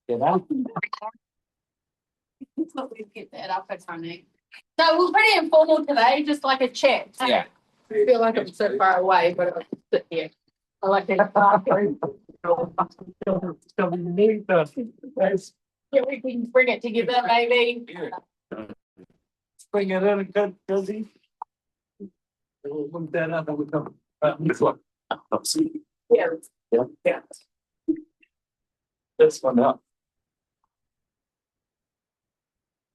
You know? It's not we get that up at Tony. So we're pretty informal today, just like a chat. Yeah. I feel like I'm so far away, but I'll sit here. I like that. Yeah, we can bring it together, maybe. Bring it in, good, busy. We'll look that up and we'll come. This one. Yeah. Yeah. This one up.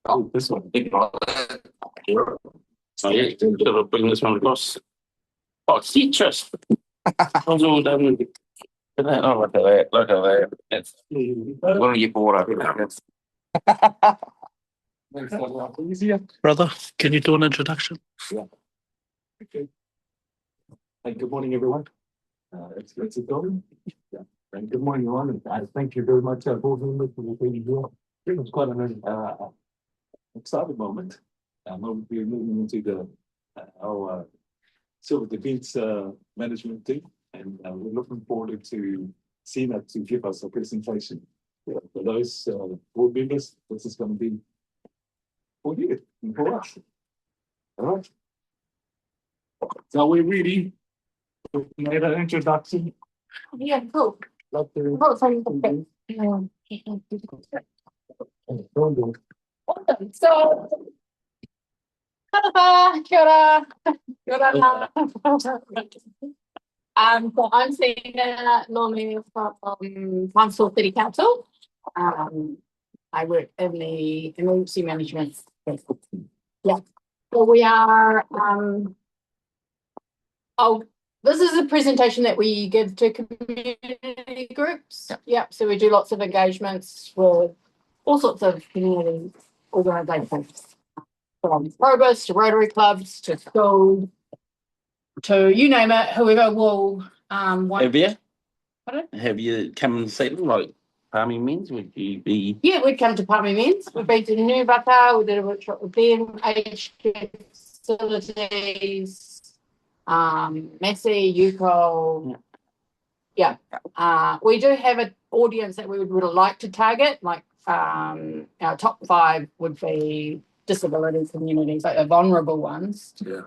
Oh, this one. So yeah, sort of bring this one across. Oh, citrus. How's all done? Oh, look at that! Look at that! That's what do you bored of it? Makes it a lot easier. Brother, can you do an introduction? Okay. Hey, good morning, everyone. It's a building. Yeah. And good morning, everyone. And thank you very much, board members, for being here. It was quite an exciting moment. We'll be moving into our civil defence management team, and we're looking forward to Sina to give us a presentation. For those board members, this is going to be for you and for us. All right. So we're ready. We made an introduction. Yeah, cool. Love to. Oh, sorry. Okay. So, kia ora. So I'm Sina, normally from Council City Council. I work in the emergency management. Yeah. So we are. This is a presentation that we give to community groups. Yeah. So we do lots of engagements with all sorts of community organisations, from Probus to Rotary clubs to schools to you name it. Whoever will Have you? Pardon? Have you come and seen them like Palmy Men's? Would you be? Yeah, we'd come to Palmy Men's. We've been to Nubata. We did a workshop with them. Aged care facilities. Massey, Yuko. Yeah. We do have an audience that we would like to target. Like our top 5 would be disability communities, like the vulnerable ones. Yeah.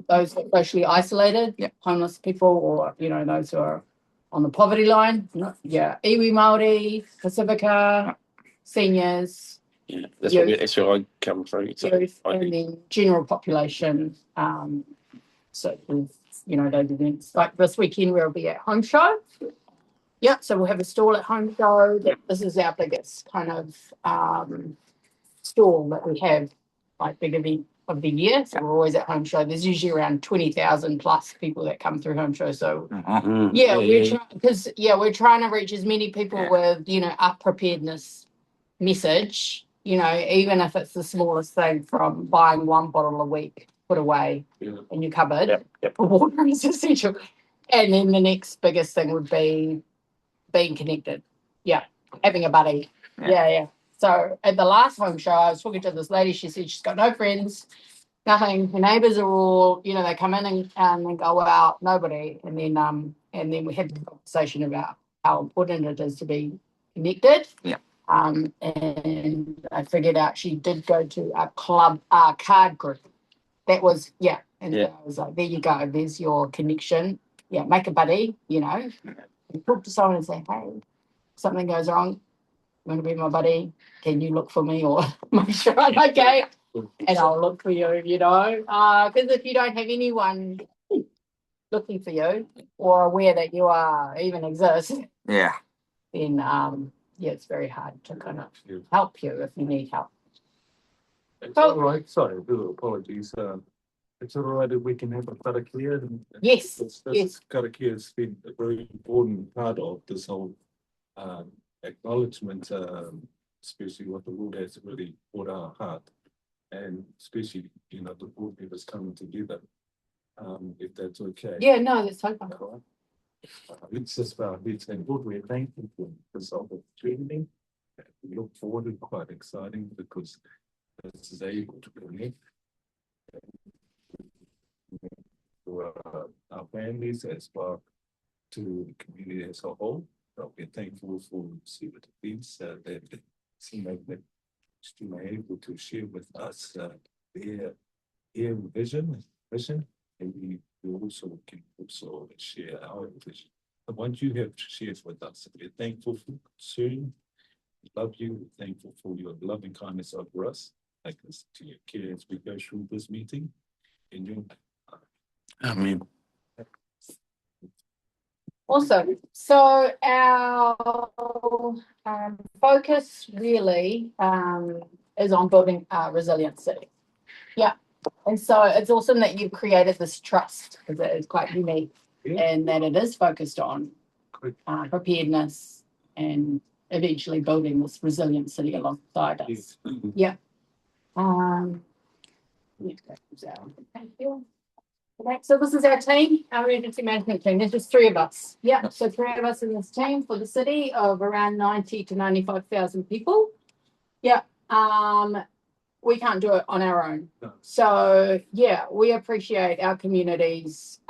Those that are socially isolated, homeless people, or those who are on the poverty line. Yeah. Iwi Māori, Pacifica, seniors. Yeah, that's where I come from. So youth, and then general population. So those events. Like this weekend we'll be at Home Show. Yeah, so we'll have a stall at Home Show. This is our biggest kind of stall that we have, like big event of the year. So we're always at Home Show. There's usually around 20,000 plus people that come through Home Show. So we're trying to reach as many people with a preparedness message. Even if it's the smallest thing, from buying 1 bottle a week, put away in your cupboard. Water is essential. And then the next biggest thing would be being connected. Yeah, having a buddy. Yeah. So at the last Home Show, I was talking to this lady. She said she's got no friends, nothing. Her neighbours are all, they come in and go out, nobody. And then we had the conversation about how important it is to be connected. Yeah. And I figured out she did go to a club card group. That was, and I was like, there you go, there's your connection. Yeah, make a buddy, and talk to someone and say, hey, something goes wrong, you want to be my buddy? Can you look for me or make sure I'm okay? And I'll look for you, because if you don't have anyone looking for you or aware that you even exist, then it's very hard to kind of help you if you need help. It's all right. Sorry, apologies. It's all right if we can have a karakia. Yes. Karakia has been a very important part of this whole acknowledgement, especially what the Lord has really brought our heart, and especially the board members coming together. If that's okay. Yeah, no, that's totally cool. It's just about and good. We're thankful for this opportunity. We look forward to quite exciting because this is able to connect to our families as well to the community as a whole. So we're thankful for Civil Defense that seem like they're still able to share with us their vision, and we also can also share our vision. The ones you have shared with us, we're thankful for concern. We love you. We're thankful for your loving kindness over us, like this to your care as we go through this meeting. In your Amen. Awesome. So our focus really is on building a resilient city. Yeah. And so it's awesome that you've created this trust because it is quite unique and that it is focused on preparedness and eventually building this resilient city alongside us. Yeah. Thank you. Okay, so this is our team, our emergency management team. There's just three of us. Yeah, so three of us in this team for the city of around 90 to 95,000 people. Yeah, we can't do it on our own. No. So yeah, we appreciate our communities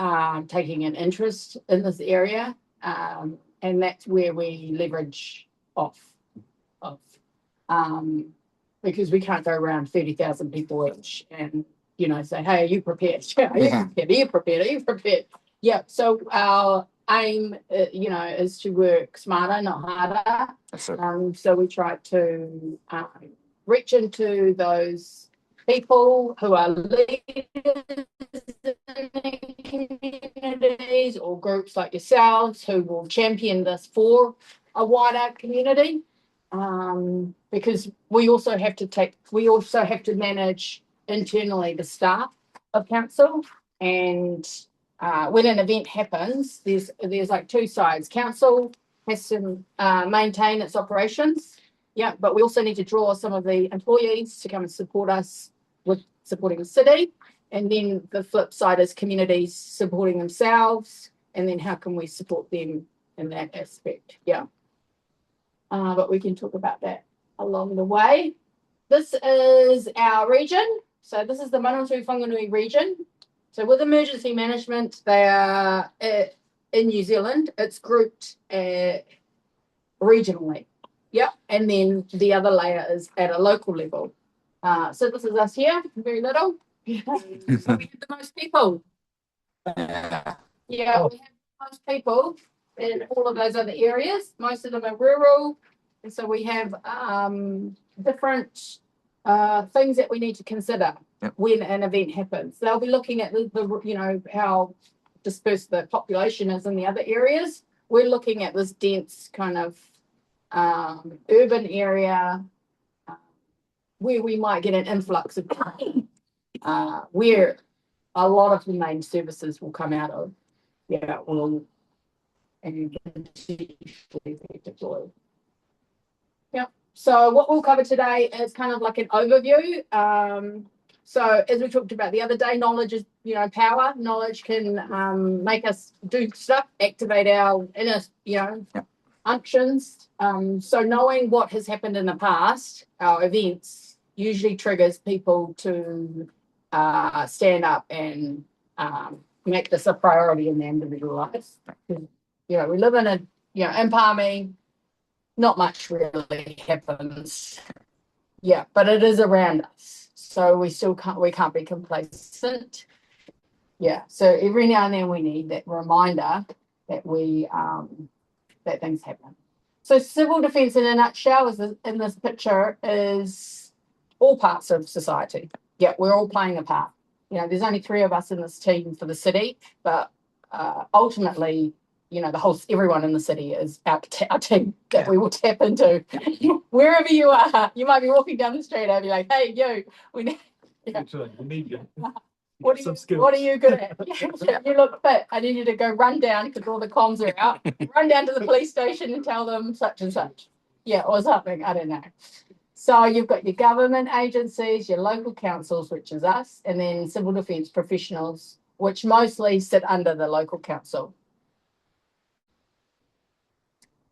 taking an interest in this area, and that's where we leverage off of, because we can't go around 30,000 people each and say, hey, are you prepared? Yeah, are you prepared? Are you prepared? Are you prepared? Yeah. So our aim, is to work smarter, not harder. So we try to reach into those people who are leaders in communities or groups like yourselves who will champion this for a wider community. Because we also have to manage internally the staff of council, and when an event happens, there's like two sides. Council has to maintain its operations, yeah, but we also need to draw some of the employees to come and support us with supporting the city, and then the flip side is communities supporting themselves, and then how can we support them in that aspect? Yeah, but we can talk about that along the way. This is our region. So this is the Manawatu Whanganui region. So with emergency management, they are in New Zealand. It's grouped regionally. Yep. And then the other layer is at a local level. So this is us here, very little. So we have the most people. Yeah, we have the most people in all of those other areas. Most of them are rural. And so we have different things that we need to consider when an event happens. They'll be looking at the how dispersed the population is in the other areas. We're looking at this dense kind of urban area where we might get an influx of people, where a lot of the main services will come out of. Yeah, and deployed. Yep. So what we'll cover today is kind of like an overview. So as we talked about the other day, knowledge is, power. Knowledge can make us do stuff, activate our inner, functions. So knowing what has happened in the past, our events, usually triggers people to stand up and make this a priority in their individual lives. We live in in Palmy, not much really happens. Yeah, but it is around us. So we can't be complacent. Yeah. So every now and then we need that reminder that that things happen. So civil defence in a nutshell in this picture is all parts of society. Yeah, we're all playing a part. There's only three of us in this team for the city, but ultimately, everyone in the city is our team that we will tap into. Wherever you are, you might be walking down the street and be like, hey, you, we need you. What are you good at? You look fit. I need you to go run down because all the comms are out. Run down to the police station and tell them such and such. Yeah, or something. I don't know. So you've got your government agencies, your local councils, which is us, and then civil defence professionals, which mostly sit under the local council.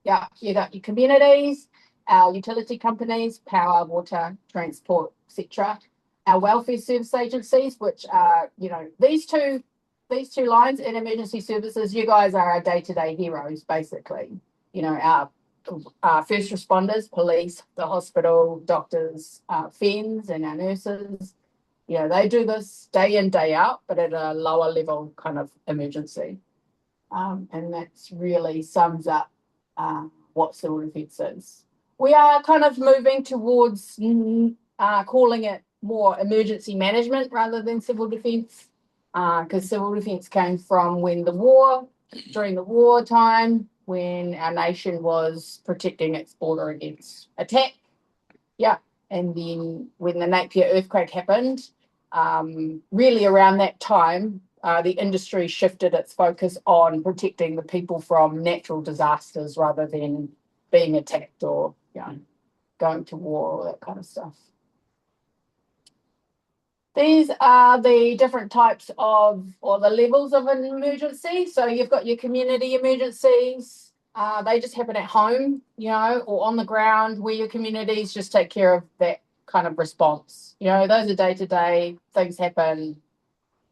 Yeah, you got your communities, our utility companies, power, water, transport, etc. Our welfare service agencies, which are, these two lines in emergency services, you guys are our day-to-day heroes, basically. you know, our first responders, police, the hospital, doctors, FENS and our nurses. You know, they do this day in, day out, but at a lower level kind of emergency. And that's really sums up what civil defence is. We are kind of moving towards calling it more emergency management rather than civil defence, because civil defence came from during the war time, when our nation was protecting its border against attack. Yeah. And then when the Napier earthquake happened, really around that time, the industry shifted its focus on protecting the people from natural disasters rather than being attacked or, you know, going to war or that kind of stuff. These are the different types of, or the levels of an emergency. So you've got your community emergencies. They just happen at home, you know, or on the ground, where your communities just take care of that kind of response. You know, those are day-to-day, things happen.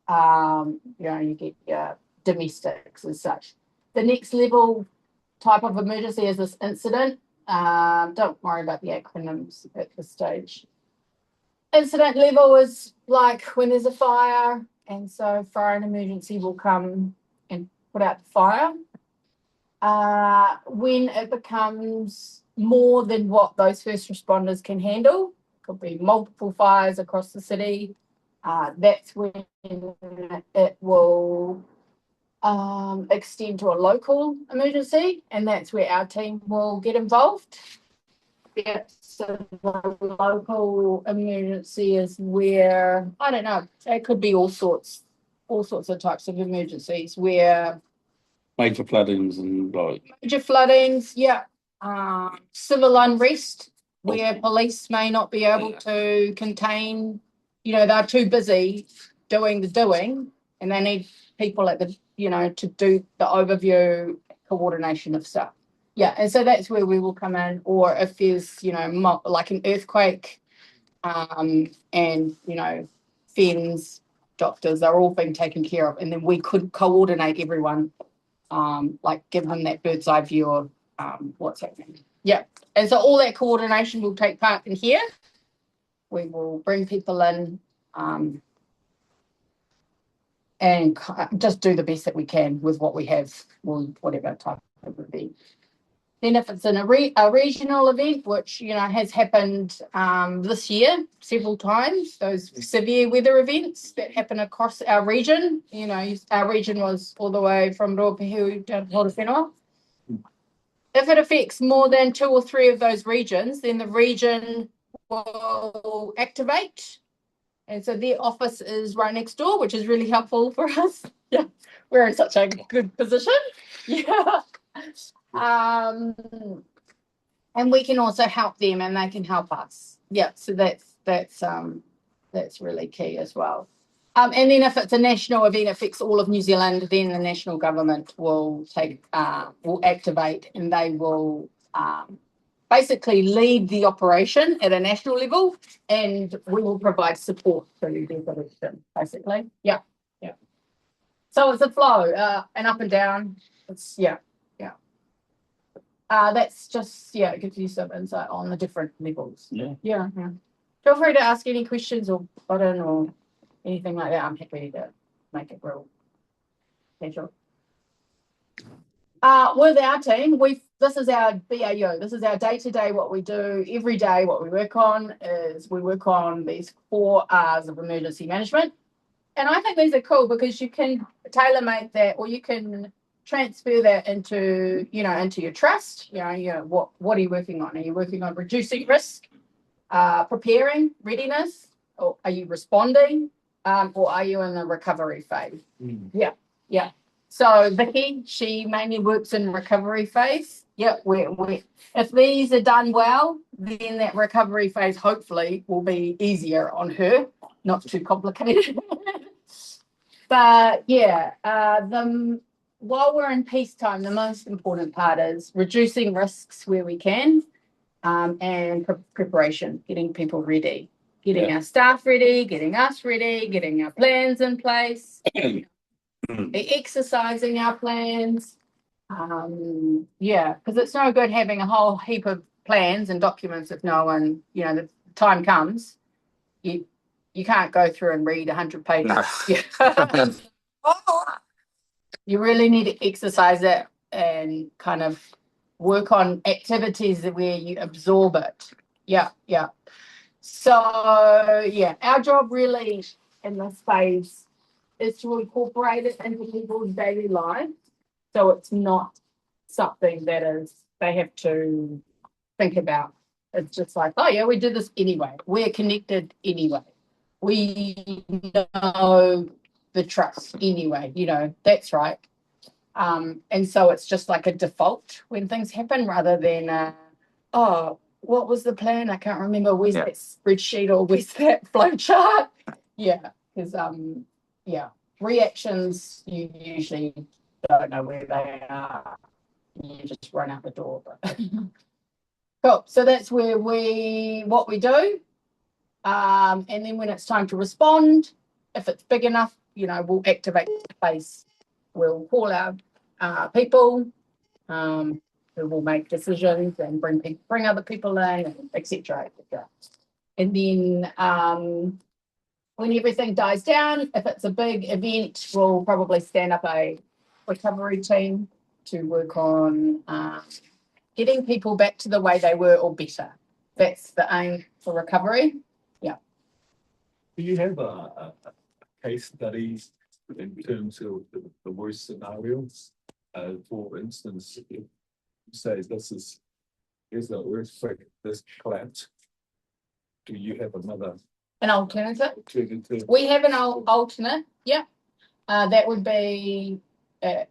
You know, you get your domestics as such. The next level type of emergency is this incident. Don't worry about the acronyms at this stage. Incident level is like when there's a fire, and so fire and emergency will come and put out the fire. When it becomes more than what those first responders can handle, could be multiple fires across the city, that's when it will extend to a local emergency, and that's where our team will get involved. Yeah, so the local emergency is where, I don't know, it could be all sorts of types of emergencies, where Major floodings and like. major floodings, yeah, civil unrest, where police may not be able to contain, you know, they're too busy doing the doing, and they need people at the, you know, to do the overview coordination of stuff. Yeah, and so that's where we will come in. Or if there's, you know, like an earthquake, and, you know, FENS, doctors are all being taken care of, and then we could coordinate everyone, like give them that bird's eye view of what's happening. Yeah, and so all that coordination will take part in here. We will bring people in and just do the best that we can with what we have, or whatever type of event. Then if it's in a regional event, which, you know, has happened this year several times, those severe weather events that happen across our region, you know, our region was all the way from Ruapehu down to Horowhenua. If it affects more than 2 or 3 of those regions, then the region will activate. And so their office is right next door, which is really helpful for us. Yeah, we're in such a good position. Yeah. And we can also help them, and they can help us. Yeah, so that's really key as well. And then if it's a national event, affects all of New Zealand, then the national government will activate, and they will basically lead the operation at a national level, and we will provide support to the operation, basically. Yeah. So it's a flow, and up and down. It's that's just, it gives you some insight on the different levels. Yeah. Feel free to ask any questions or button or anything like that. I'm happy to make it real casual. With our team, this is our BAU. This is our day-to-day, what we do every day. What we work on is we work on these 4 R's of emergency management. And I think these are cool because you can tailor-make that, or you can transfer that into your trust. What are you working on? Are you working on reducing risk, preparing, readiness, or are you responding, or are you in the recovery phase? Yeah. So Vicky, she mainly works in recovery phase. Yeah, if these are done well, then that recovery phase hopefully will be easier on her, not too complicated. But yeah, while we're in peacetime, the most important part is reducing risks where we can, and preparation, getting people ready, getting our staff ready, getting us ready, getting our plans in place, exercising our plans, Yeah, because it's no good having a whole heap of plans and documents if no one, the time comes, you can't go through and read 100 pages. No. Yeah. You really need to exercise it and kind of work on activities where you absorb it. Yeah, yeah. So yeah, our job really in this phase is to incorporate it into people's daily lives. So it's not something that they have to think about. It's just like, oh yeah, we did this anyway. We're connected anyway. We know the trust anyway, that's right. And so it's just like a default when things happen rather than, oh, what was the plan? I can't remember. Where's that spreadsheet or where's that flow chart? Yeah, because reactions you usually don't know where they are. You just run out the door. But cool. So that's what we do. And then when it's time to respond, if it's big enough, we'll activate the place. We'll call our people who will make decisions and bring other people in, etc. And then when everything dies down, if it's a big event, we'll probably stand up a recovery team to work on getting people back to the way they were or better. That's the aim for recovery. Yeah. Do you have a case studies in terms of the worst scenarios? For instance, if you say here's the earthquake, this collapse. Do you have An alternative? alternative? We have an alternate, yeah. That would be under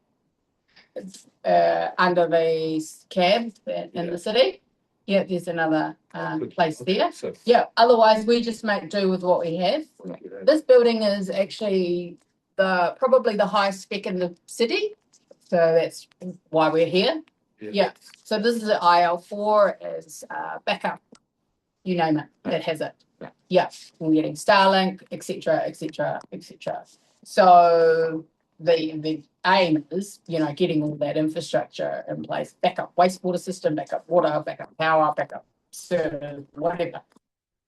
the cab in the city. Yeah, there's another place there. Yeah, otherwise we just make do with what we have. This building is actually probably the highest spec in the city. So that's why we're here. Yeah. So this is an IL4 as backup. You name it, it has it. Yeah. We're getting Starlink, etc., etc., etc. So the aim is, getting all that infrastructure in place, backup wastewater system, backup water, backup power, backup service, whatever.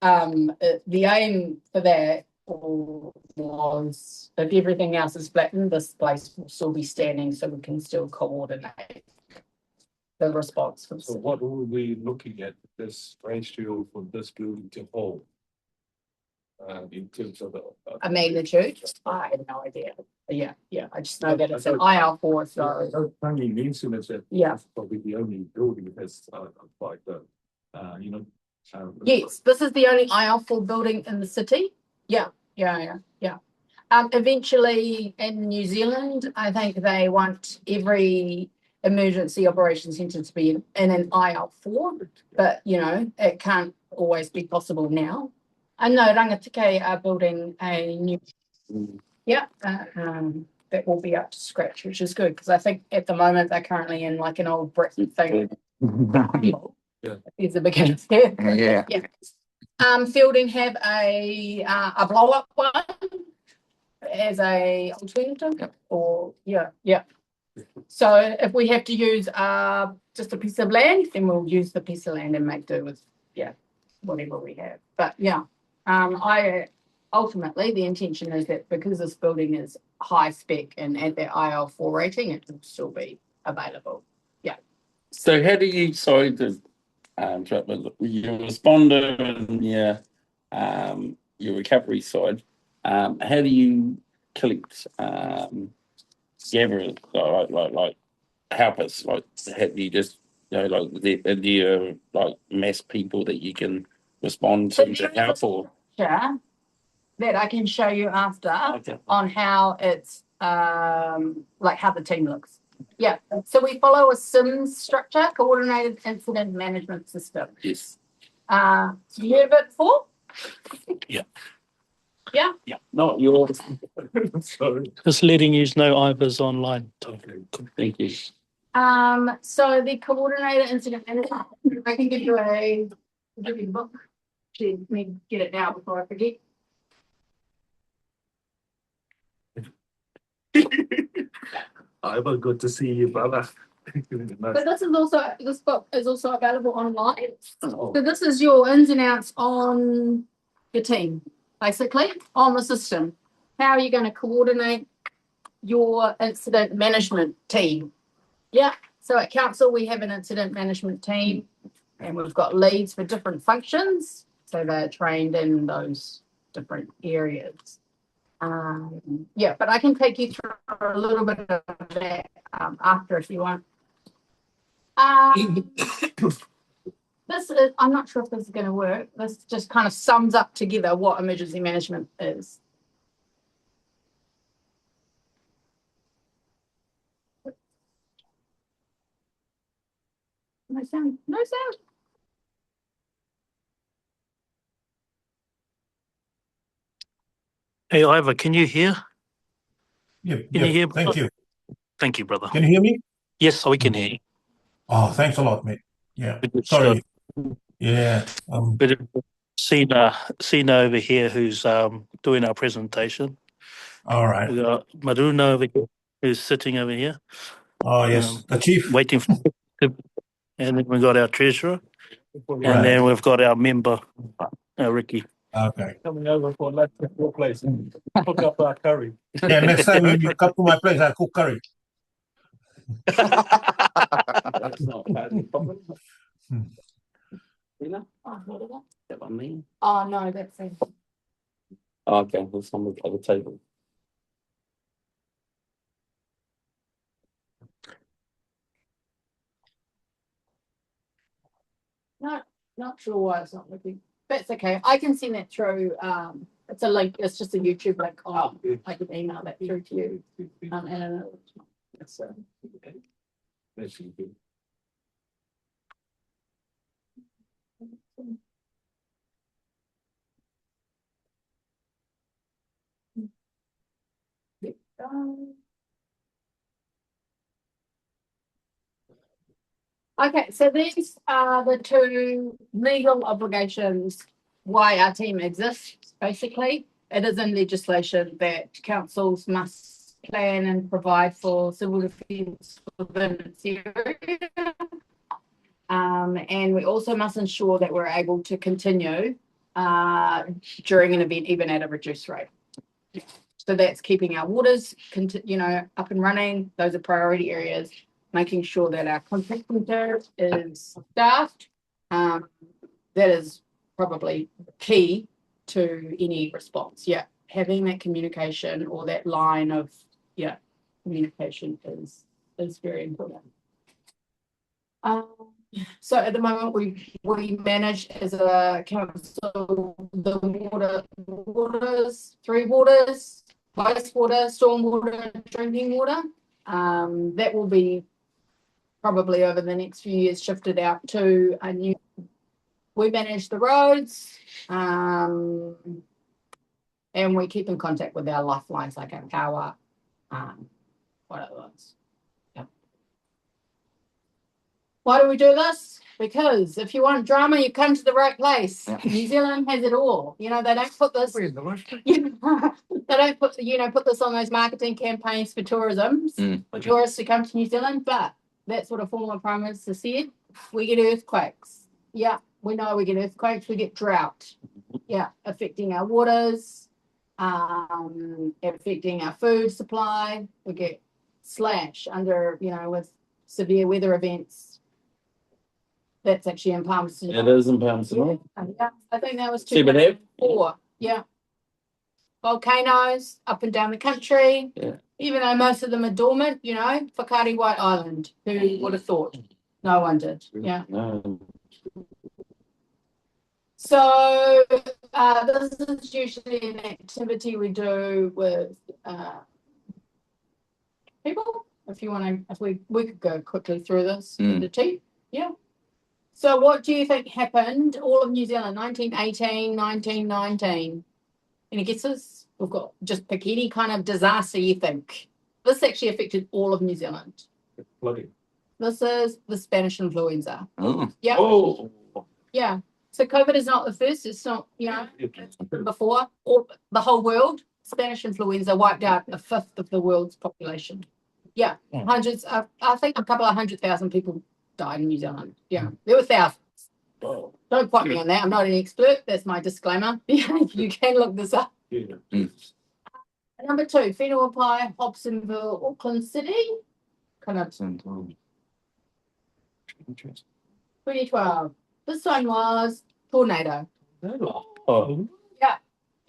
The aim for that was if everything else is flattened, this place will still be standing so we can still coordinate the response. So what were we looking at this ratio for this building to hold? In terms of a magnitude, I have no idea. Yeah. I just know that it's an IL4. So Palmy mentioned is that it's probably the only building that's like the yes, this is the only IL4 building in the city. Yeah. Eventually in New Zealand, I think they want every emergency operations centre to be in an IL4, but it can't always be possible now. I know Rangatike are building a new, that will be up to scratch, which is good because I think at the moment they're currently in like an old brick thing. It's a beginner. Yeah. Fielding have a blow up one as a alternative, or So if we have to use just a piece of land, then we'll use the piece of land and make do with whatever we have. But I ultimately the intention is that because this building is high spec and at their IL4 rating, it will still be available. Yeah. So how do you your responder and your recovery side, how do you collect gather like helpers? Like how do you just do you like mass people that you can respond to help or that I can show you after on how it's like how the team looks. Yeah. So we follow a SIMS structure, coordinated incident management system. Yes. You heard of it before? Yeah. Yeah. Yeah. Not yours. Sorry. Just letting you know IVA's online. Okay. Thank you. So the coordinated incident management, I can give you the book. Actually, let me get it now before I forget. Iva, good to see you, brother. But this book is also available online. Oh. So this is your ins and outs on your team, basically, on the system. How are you going to coordinate your incident management team? Yeah. So at council, we have an incident management team and we've got leads for different functions. So they're trained in those different areas. Yeah, but I can take you through a little bit of that after if you want. This is, I'm not sure if this is going to work. This just kind of sums up together what emergency management is. No sound. No sound. Hey, Ivor, can you hear? Yep, Can you hear? thank you. Thank you, brother. Can you hear me? Yes, we can hear you. Oh, thanks a lot, mate. Yeah, Good sorry. stuff. Yeah, Bit of Sina over here who's doing our presentation. all right. We got Maruna over here who's sitting over here. Oh, yes, the chief. Waiting for and then we got our treasurer. And Right. then we've got our member, Ricky. Okay. Coming over for lunch at your place and hook up our curry. Yeah, next time when you come to my place, I'll cook curry. That's not bad. Hmm. Sina? Oh, what is that? That one me? Oh no, that's it. Oh, okay, there's some at the table. No, not sure why it's not working. That's okay. I can send that through. It's a link. It's just a YouTube link. I can email that through to you. And Yes, okay. That should be good. Okay, so these are the two legal obligations why our team exists, basically. It is in legislation that councils must plan and provide for civil defence within its area. And we also must ensure that we're able to continue during an event, even at a reduced rate. So that's keeping our waters, up and running. Those are priority areas. Making sure that our contact center is staffed. That is probably key to any response. Yeah, having that communication or that line of communication is very important. So at the moment we manage as a council the waters, 3 waters, wastewater, stormwater, drinking water. That will be probably over the next few years shifted out to a new. We manage the roads, and we keep in contact with our lifelines like our power, what other ones. Why do we do this? Because if you want drama, you come to the right place. Yeah. New Zealand has it all. They don't put this. We're in the rush. They don't put this on those marketing campaigns for tourism, for tourists to come to New Zealand. But that's what a former Prime Minister said. We get earthquakes. Yeah, we know we get earthquakes. We get drought. Yeah, affecting our waters, affecting our food supply. We get slash under, with severe weather events. That's actually in Palmy. It is in Palmy. Yeah, I think that was See, but 2004. Yeah. Volcanoes up and down the country. Yeah. Even though most of them are dormant, Whakaari White Island. Who would have thought? No one did. Yeah. No. So this is usually an activity we do with people. If you want to, if we could go quickly through this with the team. Yeah. So what do you think happened all of New Zealand, 1918, 1919? Any guesses? We've got just pick any kind of disaster you think. This actually affected all of New Zealand. Flooding. This is the Spanish influenza. Oh. Yeah. Oh. Yeah. So COVID is not the first. It's not, before. Or the whole world, Spanish influenza wiped out 1/5 of the world's population. Yeah, hundreds. I think a couple of 100,000 people died in New Zealand. Yeah, there were thousands. Oh. Don't quote me on that. I'm not an expert. That's my disclaimer. You can look this up. Yeah. Number 2, Whenua, Hobsonville, Auckland City. Kind of 2012. This one was tornado. Oh.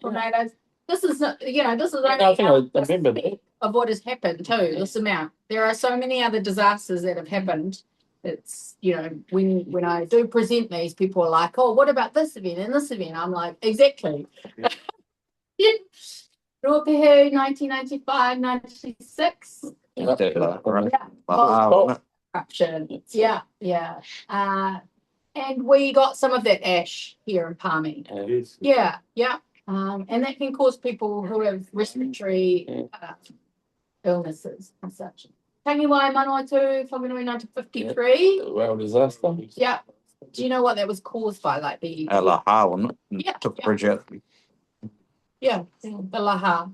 Tornadoes. This is, this is only I think I remember that. of what has happened too. This amount. There are so many other disasters that have happened. It's, when I do present these, people are like, oh, what about this event and this event? I'm like, exactly. Yeah. Ruapehu, 1995, 96. Corruption. Yeah. And we got some of that ash here in Palmy. Yes. Yeah. And that can cause people who have respiratory illnesses and such. Tangiwai Manawatu, Whanganui 1953. Well, disaster. Yeah. Do you know what that was caused by? Like the Laha, wasn't it? Yeah, Took yeah. bridge out. Yeah, the Laha.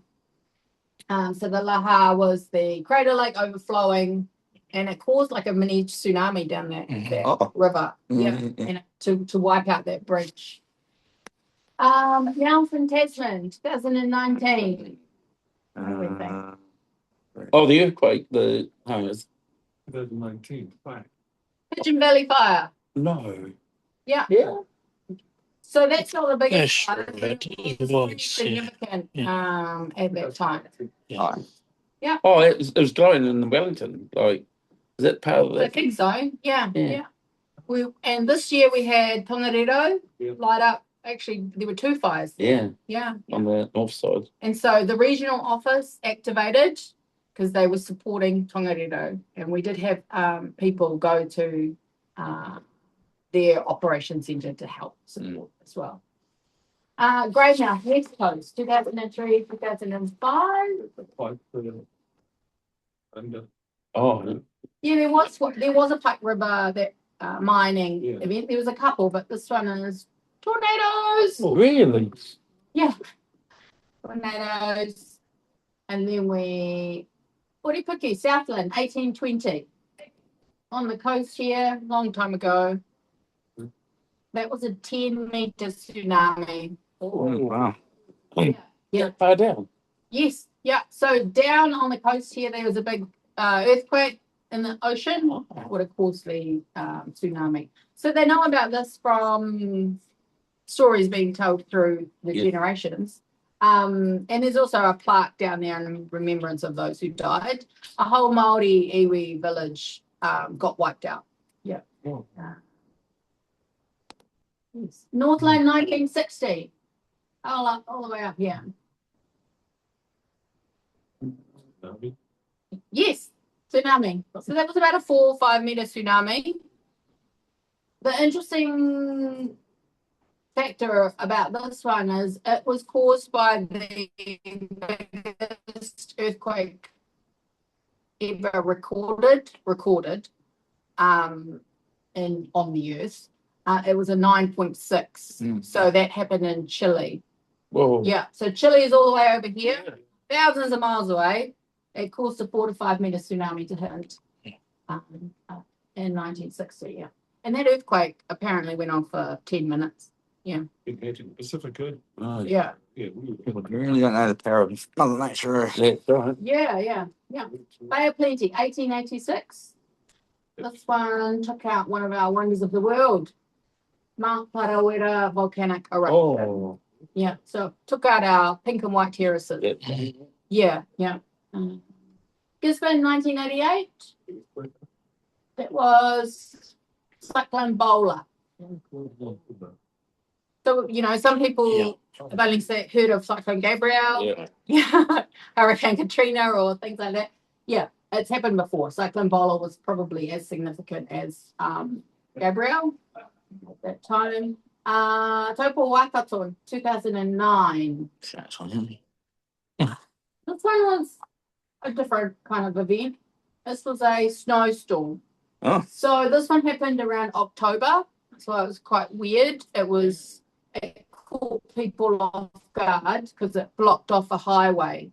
So the Laha was the Crater Lake overflowing, and it caused like a mini tsunami down that river. Yeah, and to wipe out that bridge. Nelson, Tasman, 2019. Oh, the earthquake. The it's 2019. Fine. Pigeon Valley Fire. no. Yeah. So that's not the biggest fire. It It's was, pretty significant at that time. Oh, it was glowing in Wellington. Like, is that part of I that? think so. Yeah. Yeah. And this year we had Tongariro light up. Actually, there were 2 fires. Yeah, Yeah. on the north side. And so the regional office activated because they were supporting Tongariro, and we did have people go to their operation centre to help support as well. Greymouth, West Coast, 2003, 2005. Oh, Yeah, there was a Pike River that mining event. There was a couple, but this one is tornadoes. oh really? Yeah, tornadoes. And then Puripuki, Southland, 1820. On the coast here, long time ago. That was a 10-meter tsunami. Oh, Wow. Yeah. Far down. Yes, yeah. So down on the coast here, there was a big earthquake in the ocean. Would have caused the tsunami. So they know about this from stories being told through the generations. And there's also a plaque down there in remembrance of those who died. A whole Māori iwi village got wiped out. Yeah. Yes. Northland 1960. All the way up here. Yes, tsunami. So that was about a 4 or 5 meter tsunami. The interesting factor about this one is it was caused by the biggest earthquake ever recorded on the earth. It was a 9.6. So that happened in Chile. Whoa. Yeah, so Chile is all the way over here, thousands of miles away. It caused a 4 to 5 meter tsunami to hit in 1960. Yeah, and that earthquake apparently went on for 10 minutes. Yeah. Imagine Pacific good. Yeah. Yeah. We really don't know the power of Mother Nature. That's right. Yeah. Bay of Plenty, 1886. This one took out one of our wonders of the world, Mount Parawera volcanic eruption. Oh. Yeah, so took out our pink and white terraces. Yeah. Gisborne, 1988. It was Cyclone Bowler. So, some people have only heard of Cyclone Gabrielle, Hurricane Katrina or things like that. Yeah, it's happened before. Cyclone Bowler was probably as significant as Gabrielle at that time. Taupo Waikato, 2009. This one was a different kind of event. This was a snowstorm. Oh. So this one happened around October. So it was quite weird. It caught people off guard because it blocked off a highway.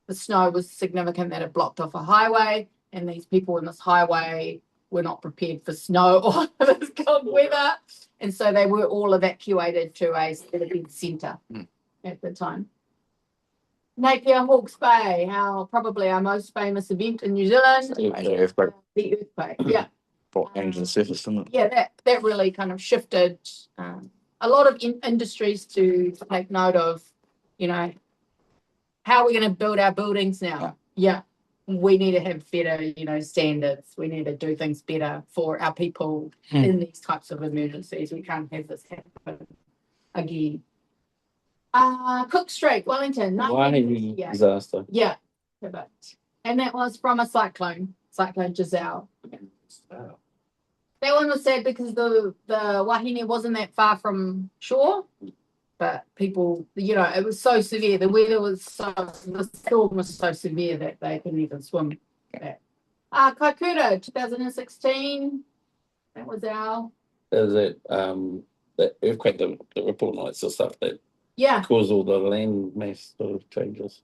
The snow was significant that it blocked off a highway. and these people in this highway were not prepared for snow or this cold weather. And so they were all evacuated to a centre at the time. Napier Hawke's Bay, probably our most famous event in New Zealand. Major earthquake The earthquake, yeah. brought down to the surface, didn't it? Yeah, that really kind of shifted a lot of industries to take note of, how are we going to build our buildings now? Yeah. We need to have better, standards. We need to do things better for our people in these types of emergencies. We can't have this happen again. Cook Street, Wellington. Disaster. Yeah. And that was from a Cyclone Giselle. That one was sad because the wahine wasn't that far from shore, but people, it was so severe. The weather was the storm was so severe that they couldn't even swim. Kaikoura, 2016. That was our. Is it the earthquake, the ripple and all that sort of stuff that caused all the land mass sort of changes?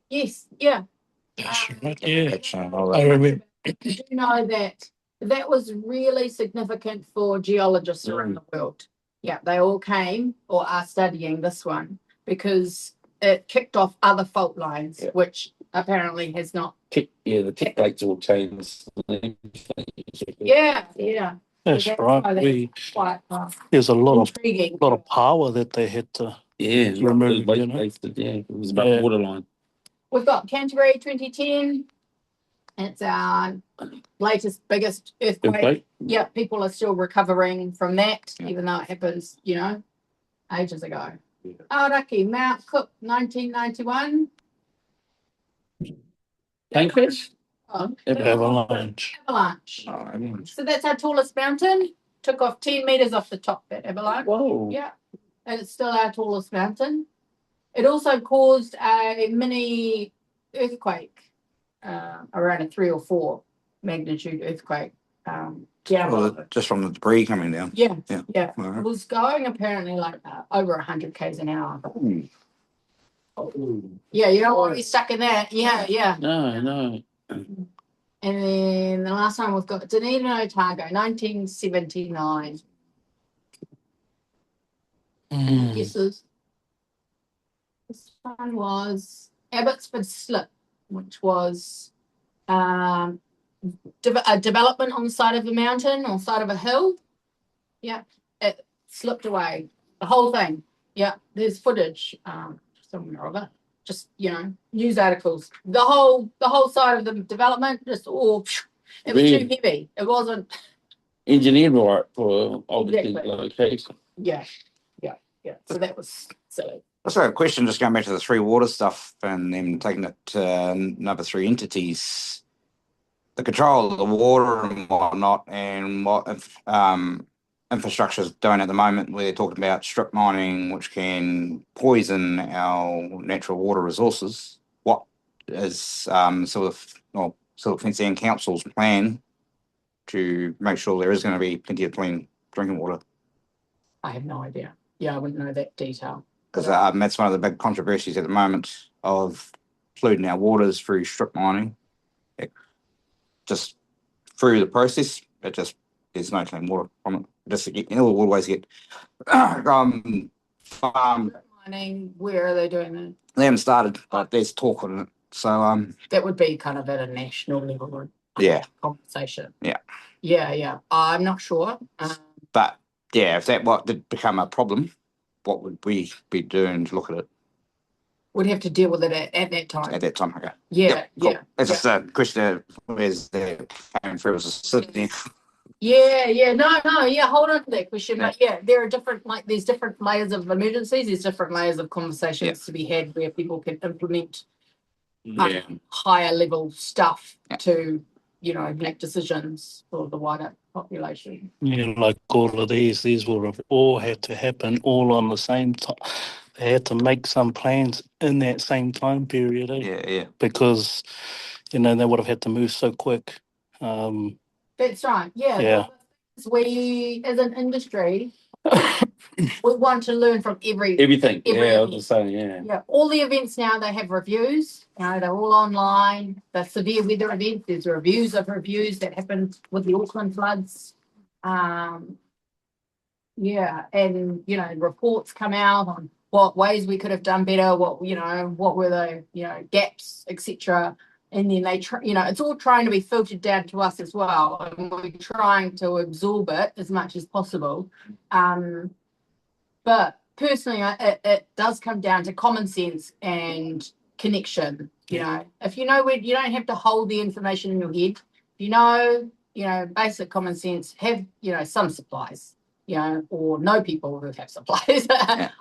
Yes, yeah. That's right. Yeah, I I remember. Did you know that was really significant for geologists around the world? Yeah, they all came or are studying this one because it kicked off other fault lines, which apparently has not. The tech plates all changed. Yeah. That's So right. quite There's a lot intriguing. of power that they had to. Remove, it was it was about borderline. We've got Canterbury 2010. It's our latest, biggest earthquake. Yeah, people are still recovering from that, even though it happens, ages ago. Aoraki, Mount Cook, 1991. Plane crash? Avalanche. So that's our tallest mountain. Took off 10 meters off the top, that avalanche. Whoa. Yeah. And it's still our tallest mountain. It also caused a mini earthquake, around a 3 or 4 magnitude earthquake. Just from the debris coming down. Yeah. Right. It was going apparently like over 100 k's an hour. Yeah, you don't want to be stuck in that. Yeah. No. And then the last one we've got Dunedin, Otago, 1979. Guesses. This one was Abbotsford Slip, which was a development on the side of a mountain or side of a hill. Yeah, it slipped away. The whole thing. Yeah, there's footage somewhere of it. Just news articles. The whole side of the development just all. It was too heavy. It wasn't engineered right for obviously location. Yeah. So that was silly. So a question, just going back to the 3 water stuff and them taking it to another 3 entities. The control of the water and whatnot, and what infrastructure is doing at the moment, where they're talking about strip mining, which can poison our natural water resources. What is sort of Fancy and Council's plan to make sure there is going to be plenty of clean drinking water? I have no idea. Yeah, I wouldn't know that detail. Because that's one of the big controversies at the moment of polluting our waters through strip mining. Just through the process, there's no clean water from it. All waterways get Mining, where are they doing that? They haven't started, but there's talk on it. So that would be kind of at a national level. Conversation. Yeah. I'm not sure. But if that did become a problem, what would we be doing to look at it? We'd have to deal with it at that time. At that time, okay. Yeah. It's just a question of where's the came through as a city. Yeah. No. Yeah, hold on to that question. But there are there's different layers of emergencies. There's different layers of conversations to be had where people can implement higher level stuff to, make decisions for the wider population. Yeah, like all of these would have all had to happen all on the same time. They had to make some plans in that same time period. Yeah. Because, they would have had to move so quick. That's right. Yeah. We, as an industry, we want to learn from every Everything. Every Yeah, I was event. just saying, yeah. Yeah, all the events now, they have reviews. You know, they're all online. The severe weather events, there's reviews that happened with the Auckland floods. Yeah, and you know, reports come out on what ways we could have done better, what were the gaps, etc. And then they try, it's all trying to be filtered down to us as well, and we're trying to absorb it as much as possible. But personally, it does come down to common sense and connection. You know, if you know where, you don't have to hold the information in your head. Basic common sense, have, some supplies, or know people who have supplies,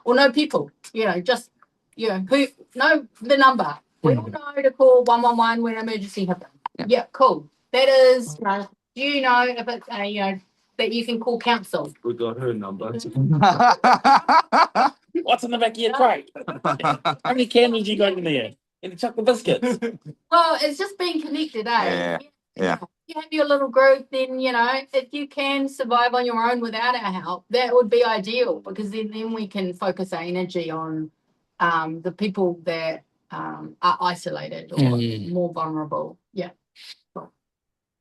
or know people, who know the number. We all know to call 111 when an emergency happens. Yeah, cool. That is, do you know if it's that you can call council? We got her number. What's in the back of your tray? How many candles you got in there? Any chocolate biscuits? Well, it's just being connected, eh? Yeah. If you have your little group, then, if you can survive on your own without our help, that would be ideal, because then we can focus our energy on the people that are isolated or more vulnerable. Yeah.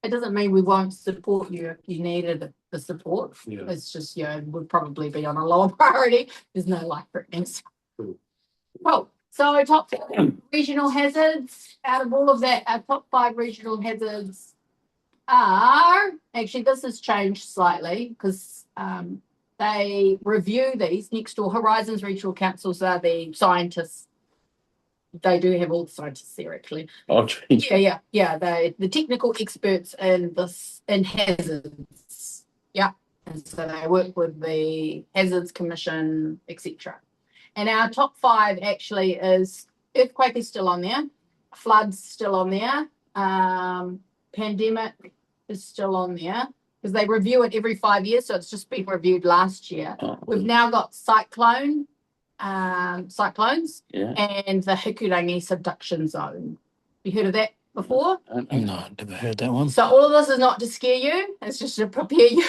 It doesn't mean we won't support you if you needed the support. Yeah. It's just, it would probably be on a lower priority. There's no life threatenings. Well, so top 5 regional hazards. Out of all of that, our top 5 regional hazards are, actually this has changed slightly because they review these. Next door Horizons Regional Councils are the scientists. They do have all the scientists there, actually. Oh, geez. Yeah. The technical experts in hazards. Yeah. And so they work with the Hazards Commission, etc. And our top 5 actually is earthquake is still on there, floods still on there, pandemic is still on there, because they review it every 5 years, so it's just been reviewed last year. We've now got cyclones and the Hikurangi subduction zone. You heard of that before? No, I've never heard that one. So all of this is not to scare you, it's just to prepare you.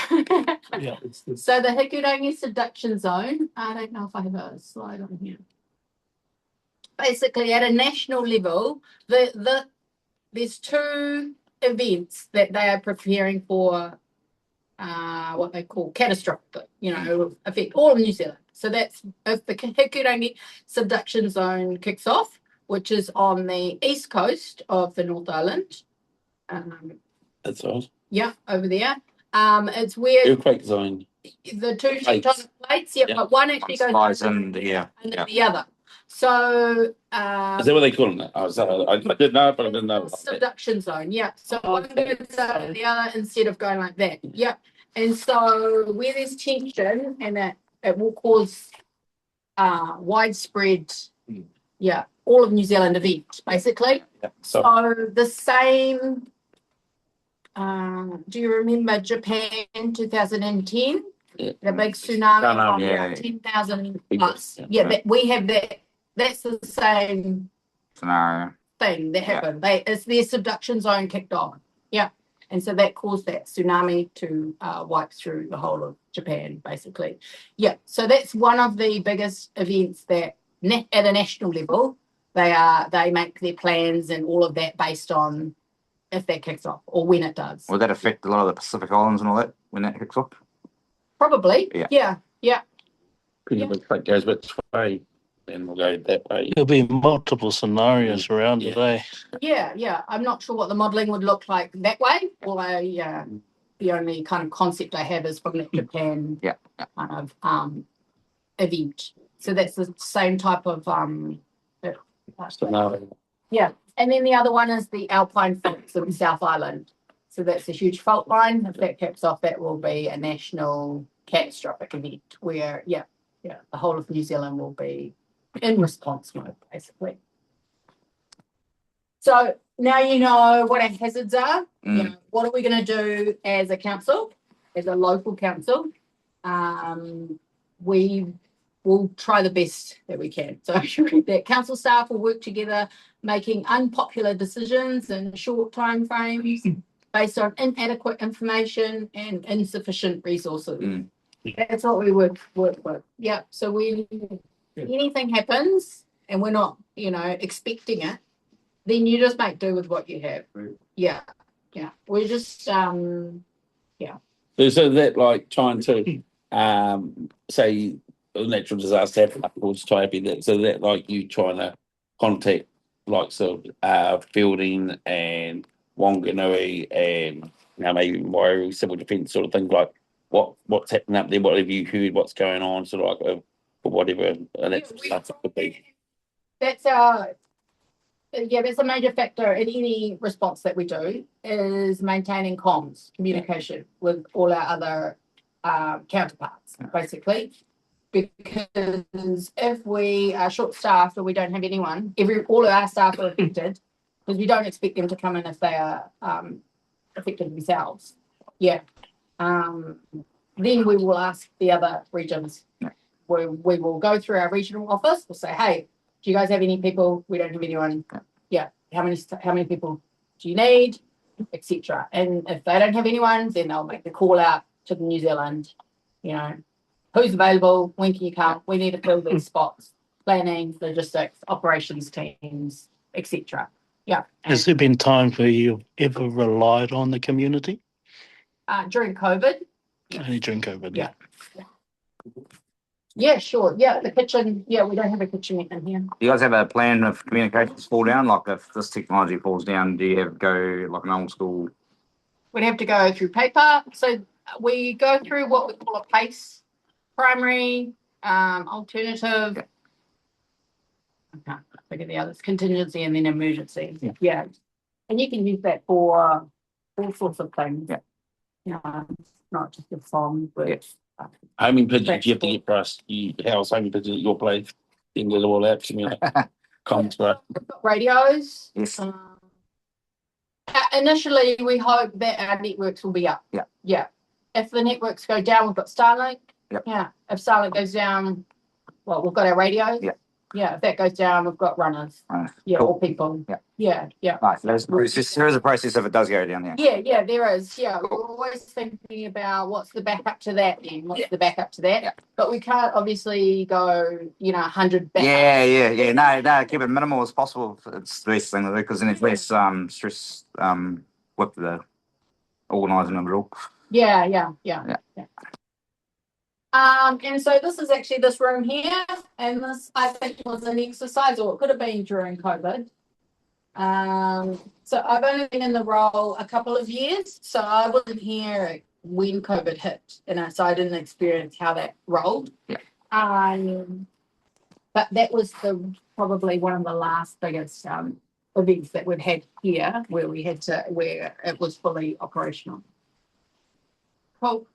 Yeah. So the Hikurangi subduction zone, I don't know if I have a slide on here. Basically, at a national level, there's 2 events that they are preparing for, what they call catastrophic, affect all of New Zealand. So that's if the Hikurangi subduction zone kicks off, which is on the east coast of the North Island. That's right. Yeah, over there. It's where Earthquake zone. the 2 Plates. tectonic plates, Yeah. but one actually goes Slides under in, and then the other. So Is that what they call it? I did know, but I didn't know. subduction zone, yeah. So one goes over the other instead of going like that. Yeah. And so where there's tension, and it will cause widespread, all of New Zealand event, basically. Yeah. So the same, do you remember Japan 2010? Yeah. The big tsunami of Yeah. 10,000 People, plus. yeah. Yeah, we have that. That's the same scenario. thing that happened. It's their subduction zone kicked off. Yeah. And so that caused that tsunami to wipe through the whole of Japan, basically. Yeah. So that's one of the biggest events that at a national level, they make their plans and all of that based on if that kicks off or when it does. Will that affect a lot of the Pacific Islands and all that when that kicks off? Probably. Yeah. Pretty much like goes which way, then we'll go that way. There'll be multiple scenarios around Yeah. today. Yeah. I'm not sure what the modelling would look like that way. Although, the only kind of concept I have is from the Japan kind of event. So that's the same type of Scenario. Yeah. And then the other one is the Alpine faults of the South Island. So that's a huge fault line. If that kicks off, that will be a national catastrophic event where, the whole of New Zealand will be in response mode, basically. So now you know what our hazards are. What are we going to do as a council, as a local council? We will try the best that we can. So that council staff will work together, making unpopular decisions in short time frames based on inadequate information and insufficient resources. That's what we would work with. Yeah. So when anything happens and we're not, expecting it, then you just make do with what you have. Right. Yeah. Yeah. We're just So that like trying to say a natural disaster happened afterwards, try to be that. So that like you trying to contact like Fielding and Wanganui and maybe Wairau civil defence sort of things like what's happening up there, what have you heard, what's going on, sort of like whatever natural disaster could be. that's that's a major factor in any response that we do is maintaining comms, communication with all our other counterparts, basically. Because if we are short-staffed or we don't have anyone, all of our staff are affected because we don't expect them to come in if they are affected themselves. Yeah. Then we will ask the other regions. We will go through our regional office. We'll say, hey, do you guys have any people? We don't have anyone. Yeah. How many people do you need? Etc. And if they don't have anyone, then they'll make the call out to New Zealand, who's available, when can you come? We need to fill these spots, planning, logistics, operations teams, etc. Yeah. Has there been times where you've ever relied on the community? During COVID? Only during COVID, yeah. Yeah, sure. Yeah, the kitchen. Yeah, we don't have a kitchen in here. Do you guys have a plan if communications fall down? Like if this technology falls down, do you have to go like an old school? We'd have to go through paper. So we go through what we call a PACE, primary, alternative. I can't figure the others, contingency and then emergency. Yeah. And you can use that for all sorts of things. Not just the phone, but Homing pigeons, you have to get priced. House homing pigeons at your place. Then get all out to me. Comms, right? We've got radios. Yes. Initially, we hope that our networks will be up. Yeah. If the networks go down, we've got Starlink. Yeah. If Starlink goes down, well, we've got our radios. Yeah. If that goes down, we've got runners. Yeah. Cool. Or people. Yeah. Right. There is a process if it does go down. Yeah, there is. Yeah. We're always thinking about what's the backup to that then. What's the backup to that? But we can't obviously go, 100 backups. Yeah. No, keep it minimal as possible. It's the best thing to do because then it's less stress with the organising of it all. Yeah. And so this is actually this room here, and this I think was an exercise, or it could have been during COVID. So I've only been in the role a couple of years, so I wasn't here when COVID hit, so I didn't experience how that rolled. But that was probably one of the last biggest events that we've had here, where it was fully operational. Cool.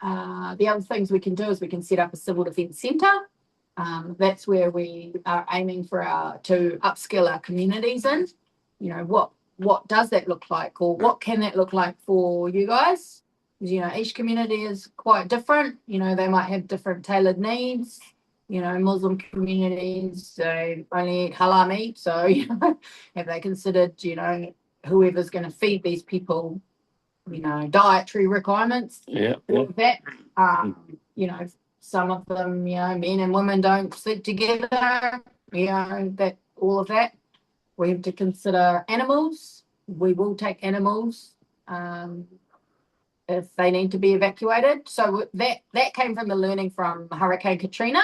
The other things we can do is we can set up a civil defence centre. That's where we are aiming to upskill our communities in. What does that look like, or what can that look like for you guys? Because, each community is quite different. They might have different tailored needs. Muslim communities, they only eat halal meat. So, have they considered, whoever's going to feed these people, dietary requirements? All of that. Some of them, men and women don't sleep together. All of that. We have to consider animals. We will take animals if they need to be evacuated. So that came from the learning from Hurricane Katrina.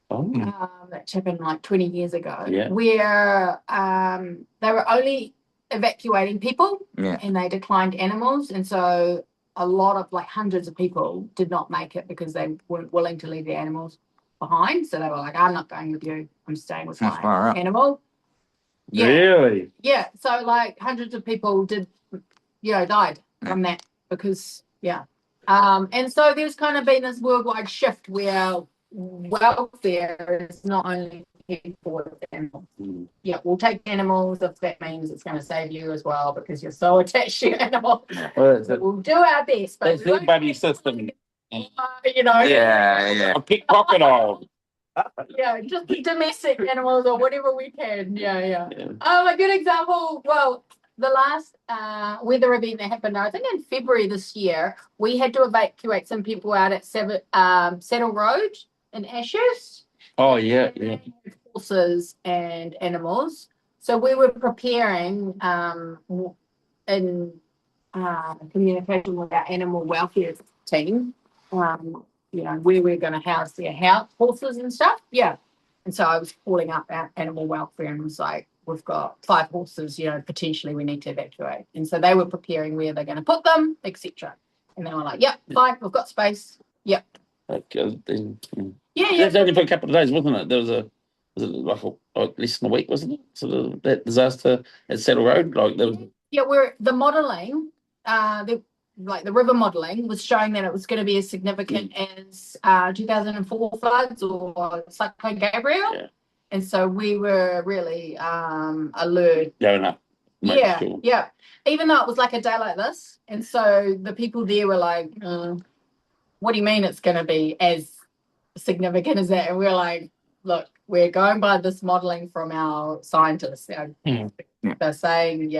That happened like 20 years ago, where they were only evacuating people and they declined animals. And so a lot of hundreds of people did not make it because they weren't willing to leave the animals behind. So they were like, I'm not going with you. I'm staying with my animal. Yeah. Really? Yeah. So hundreds of people died from that because, and so there's kind of been this worldwide shift where welfare is not only for animals. We'll take animals if that means it's going to save you as well because you're so attached to your animal. So we'll do our best. But that's their buddy system. Yeah. A pet crocodile. Just domestic animals or whatever we can. A good example. Well, the last weather event that happened, I think in February this year, we had to evacuate some people out at Saddle Road in Ashurst. Oh, yeah, yeah. Horses and animals. So we were preparing in communication with our animal welfare team, where we're going to house their horses and stuff. Yeah. And so I was calling up our animal welfare and was like, we've got 5 horses, potentially we need to evacuate. And so they were preparing where they're going to put them, etc. And they were like, yep, fine, we've got space. Yep. Okay, Yeah. it was only for a couple of days, wasn't it? There was was it like less than a week, wasn't it? Sort of that disaster at Saddle Road, like there was. Yeah, where the modelling, the river modelling was showing that it was going to be as significant as 2004 floods or Cyclone Gabriel. Yeah. And so we were really alert. Going up. Yeah, sure. yeah. Even though it was like a day like this. And so the people there were like, what do you mean it's going to be as significant as that? And we're like, look, we're going by this modelling from our scientists. They're saying,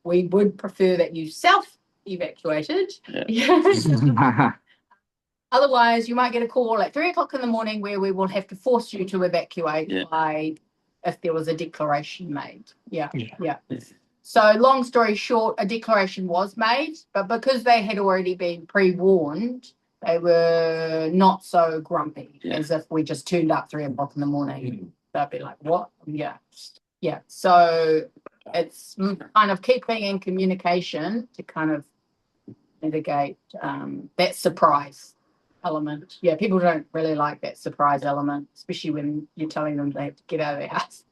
we would prefer that you self-evacuated. Yeah. Otherwise, you might get a call at 3 o'clock in the morning where we will have to force you to evacuate if there was a declaration made. Yeah. So long story short, a declaration was made, but because they had already been pre-warned, they were not so grumpy as if we just turned up 3 o'clock in the morning. They'd be like, what? Yeah. So it's kind of keeping in communication to kind of mitigate that surprise element. Yeah, people don't really like that surprise element, especially when you're telling them they have to get out of their house.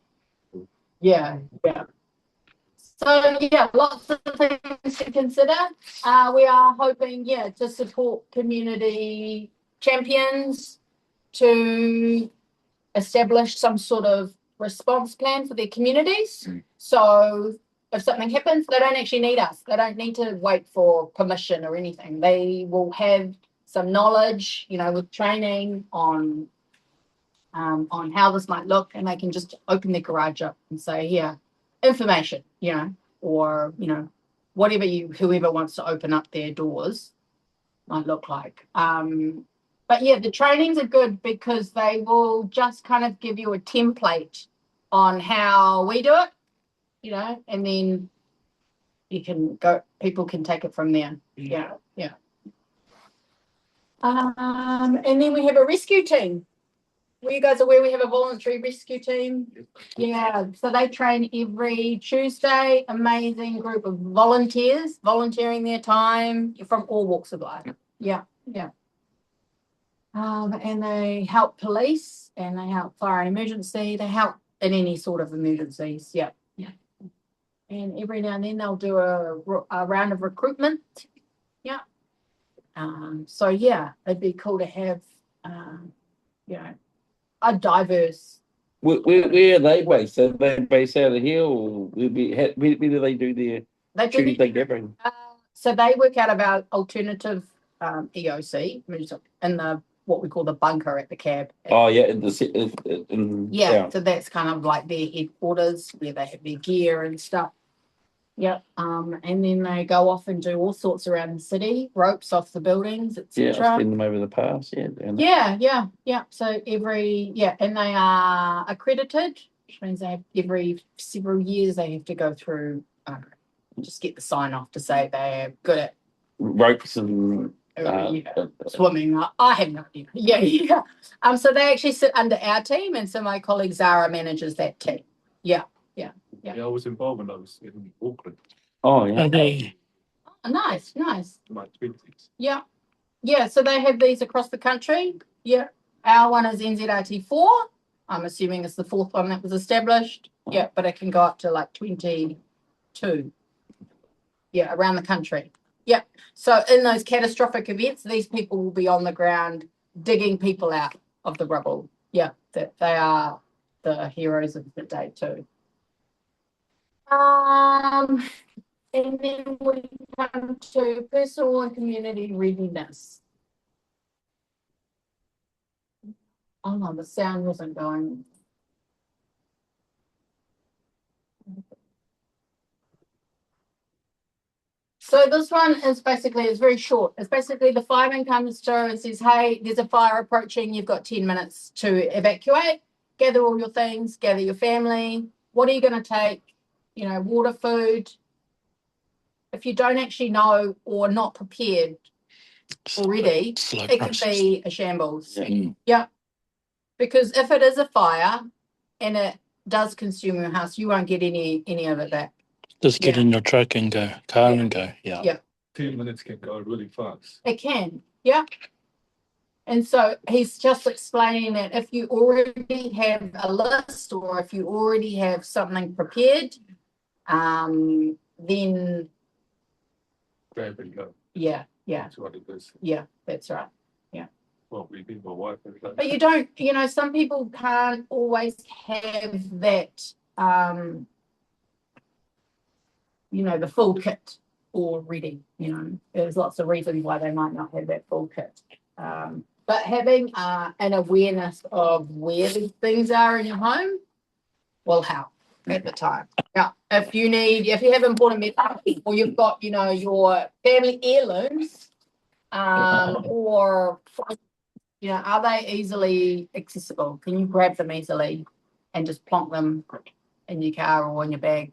Yeah. So, lots of things to consider. We are hoping, to support community champions to establish some sort of response plan for their communities. So if something happens, they don't actually need us. They don't need to wait for permission or anything. They will have some knowledge, with training on how this might look, and they can just open their garage up and say, here, information, or, whatever whoever wants to open up their doors might look like. But the trainings are good because they will just kind of give you a template on how we do it, and then people can take it from there. Yeah. And then we have a rescue team. Were you guys aware we have a voluntary rescue team? Yeah, so they train every Tuesday. Amazing group of volunteers volunteering their time from all walks of life. Yeah. And they help police and they help fire and emergency. They help in any sort of emergencies. Yeah. And every now and then they'll do a round of recruitment. Yeah. So it'd be cool to have, a diverse. Where are they based? Are they based out of here, or where do they do their Tuesday gathering? So they work out of our alternative EOC in what we call the bunker at the cab. Oh yeah, So that's kind of like their headquarters where they have their gear and stuff. Yep. And then they go off and do all sorts around the city, ropes off the buildings, etc. Yeah, I've seen them over the past. Yeah. So and they are accredited, which means every several years they have to go through, just get the sign off to say they're good at ropes and swimming. I have no idea. Yeah. So they actually sit under our team, and so my colleague Zara manages that team. Yeah. I was involved when I was in Auckland Oh yeah. Okay. Oh, nice. in my 20s. Yeah. So they have these across the country. Yeah. Our one is NZIT4. I'm assuming it's the 4th one that was established. Yeah, but it can go up to like 22. Yeah, around the country. Yeah. So in those catastrophic events, these people will be on the ground digging people out of the rubble. Yeah, that they are the heroes of the day too. And then we come to personal and community readiness. Oh no, the sound wasn't going. So this one is basically, it's very short. It's basically the fireman comes through and says, hey, there's a fire approaching. You've got 10 minutes to evacuate. Gather all your things, gather your family. What are you going to take? You know, water, food. If you don't actually know or not prepared already, Slow it could process. be a shambles. Yeah. Yeah. Because if it is a fire and it does consume your house, you won't get any of it back. Just get Yeah. in your truck and go, car Yeah. and go. Yeah. Yeah. 10 minutes can go really fast. It can, yeah. And so he's just explaining that if you already have a list or if you already have something prepared, then Grab and go. yeah, That's what it is. that's right. Well, we did my wife. But you don't, some people can't always have that, the full kit already. There's lots of reasons why they might not have that full kit. But having an awareness of where these things are in your home will help at the time. Now, if you have important medical or you've got, your family heirlooms, or are they easily accessible? Can you grab them easily and just plonk them in your car or in your bag?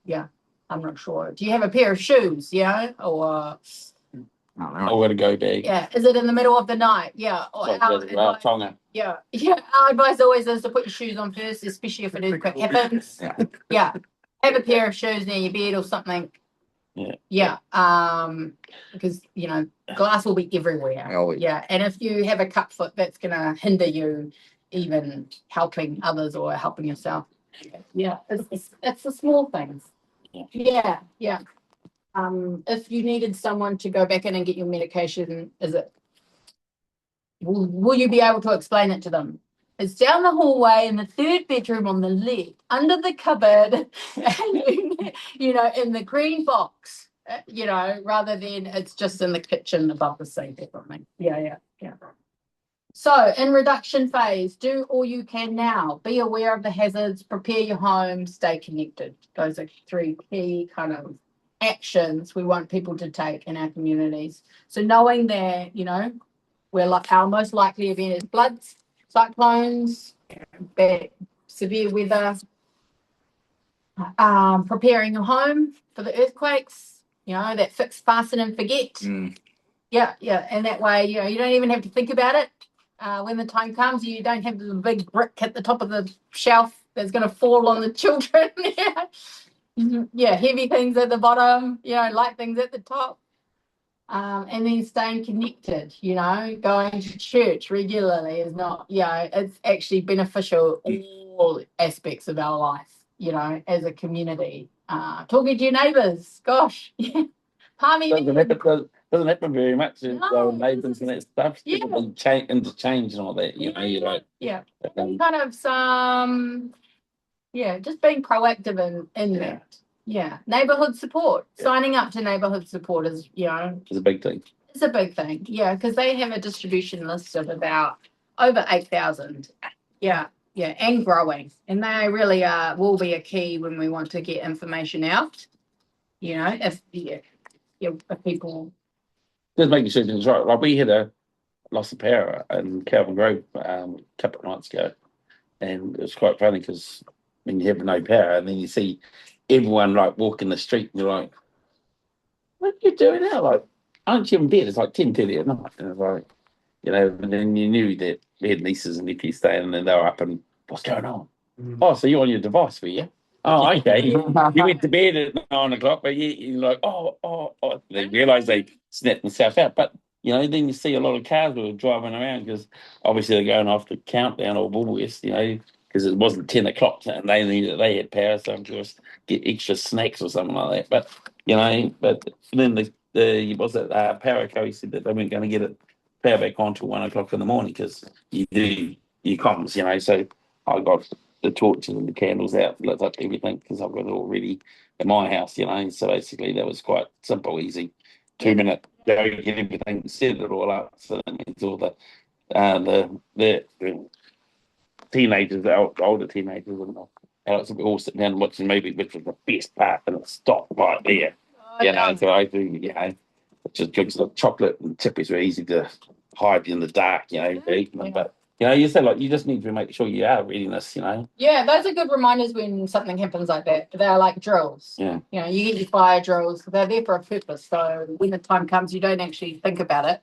Yeah, I'm not sure. Do you have a pair of shoes? Or I got to go bag. yeah, is it in the middle of the night? Yeah, or Tonga. yeah. Our advice always is to put your shoes on first, especially if an earthquake happens. Yeah, have a pair of shoes near your bed or something. Yeah. Because glass will be everywhere. Yeah, and if you have a cut foot, that's gonna hinder you even helping others or helping yourself. Yeah, it's the small things. Yeah. If you needed someone to go back in and get your medication, will you be able to explain it to them? It's down the hallway in the third bedroom on the left, under the cupboard, in the green box, rather than it's just in the kitchen above the sink or something. Yeah. So in reduction phase, do all you can now. Be aware of the hazards, prepare your home, stay connected. Those are 3 key kind of actions we want people to take in our communities. So knowing that, we're like our most likely event is floods, cyclones, bad, severe weather, preparing your home for the earthquakes, that fix, fasten and forget. Yeah. And that way, you don't even have to think about it. When the time comes, you don't have the big brick at the top of the shelf that's going to fall on the children. Heavy things at the bottom, light things at the top. And then staying connected, going to church regularly is not, it's actually beneficial all aspects of our life, as a community. Talking to your neighbours, gosh, Palmy. Doesn't happen very much with neighbours and that stuff. Yeah. People interchange and all that, you're like. Yeah. Kind of just being proactive in that. Yeah. Neighbourhood support. Signing up to neighbourhood support is, It's a big thing. It's a big thing. Yeah, because they have a distribution list of about over 8,000. Yeah, and growing. And they really will be a key when we want to get information out. If people. Just making sure it's right. Like we had a loss of power in Calvin Grove a couple of nights ago. And it was quite funny because when you have no power and then you see everyone like walking the street and you're like, what are you doing now? Like, aren't you in bed? It's like 10:30 at night. And it's like, and then you knew that we had nieces and nephews staying and they were up and what's going on? Oh, so you're on your device, were you? Oh, okay. You went to bed at 9 o'clock, but you're like, oh. They realise they snapped themselves out. But, then you see a lot of cars were driving around because obviously they're going off the countdown or Woolworths, because it wasn't 10 o'clock and they knew that they had power, so I'm just get extra snacks or something like that. But, but then the Power Co said that they weren't going to get it power back on till 1 o'clock in the morning because you do your comms, so I got the torches and the candles out, lit up everything because I've got it all ready at my house, So basically that was quite simple, easy. 2 minute go get everything, set it all up. So that means all the teenagers, the older teenagers, and all sit down and watch the movie, which was the best part, and it stopped right there. Oh So I do, just like chocolate and chip is very easy to hide in the dark, eat them. But you said like you just need to make sure you are readiness, Yeah, those are good reminders when something happens like that. They're like drills. Yeah. You get your fire drills. They're there for a purpose. So when the time comes, you don't actually think about it.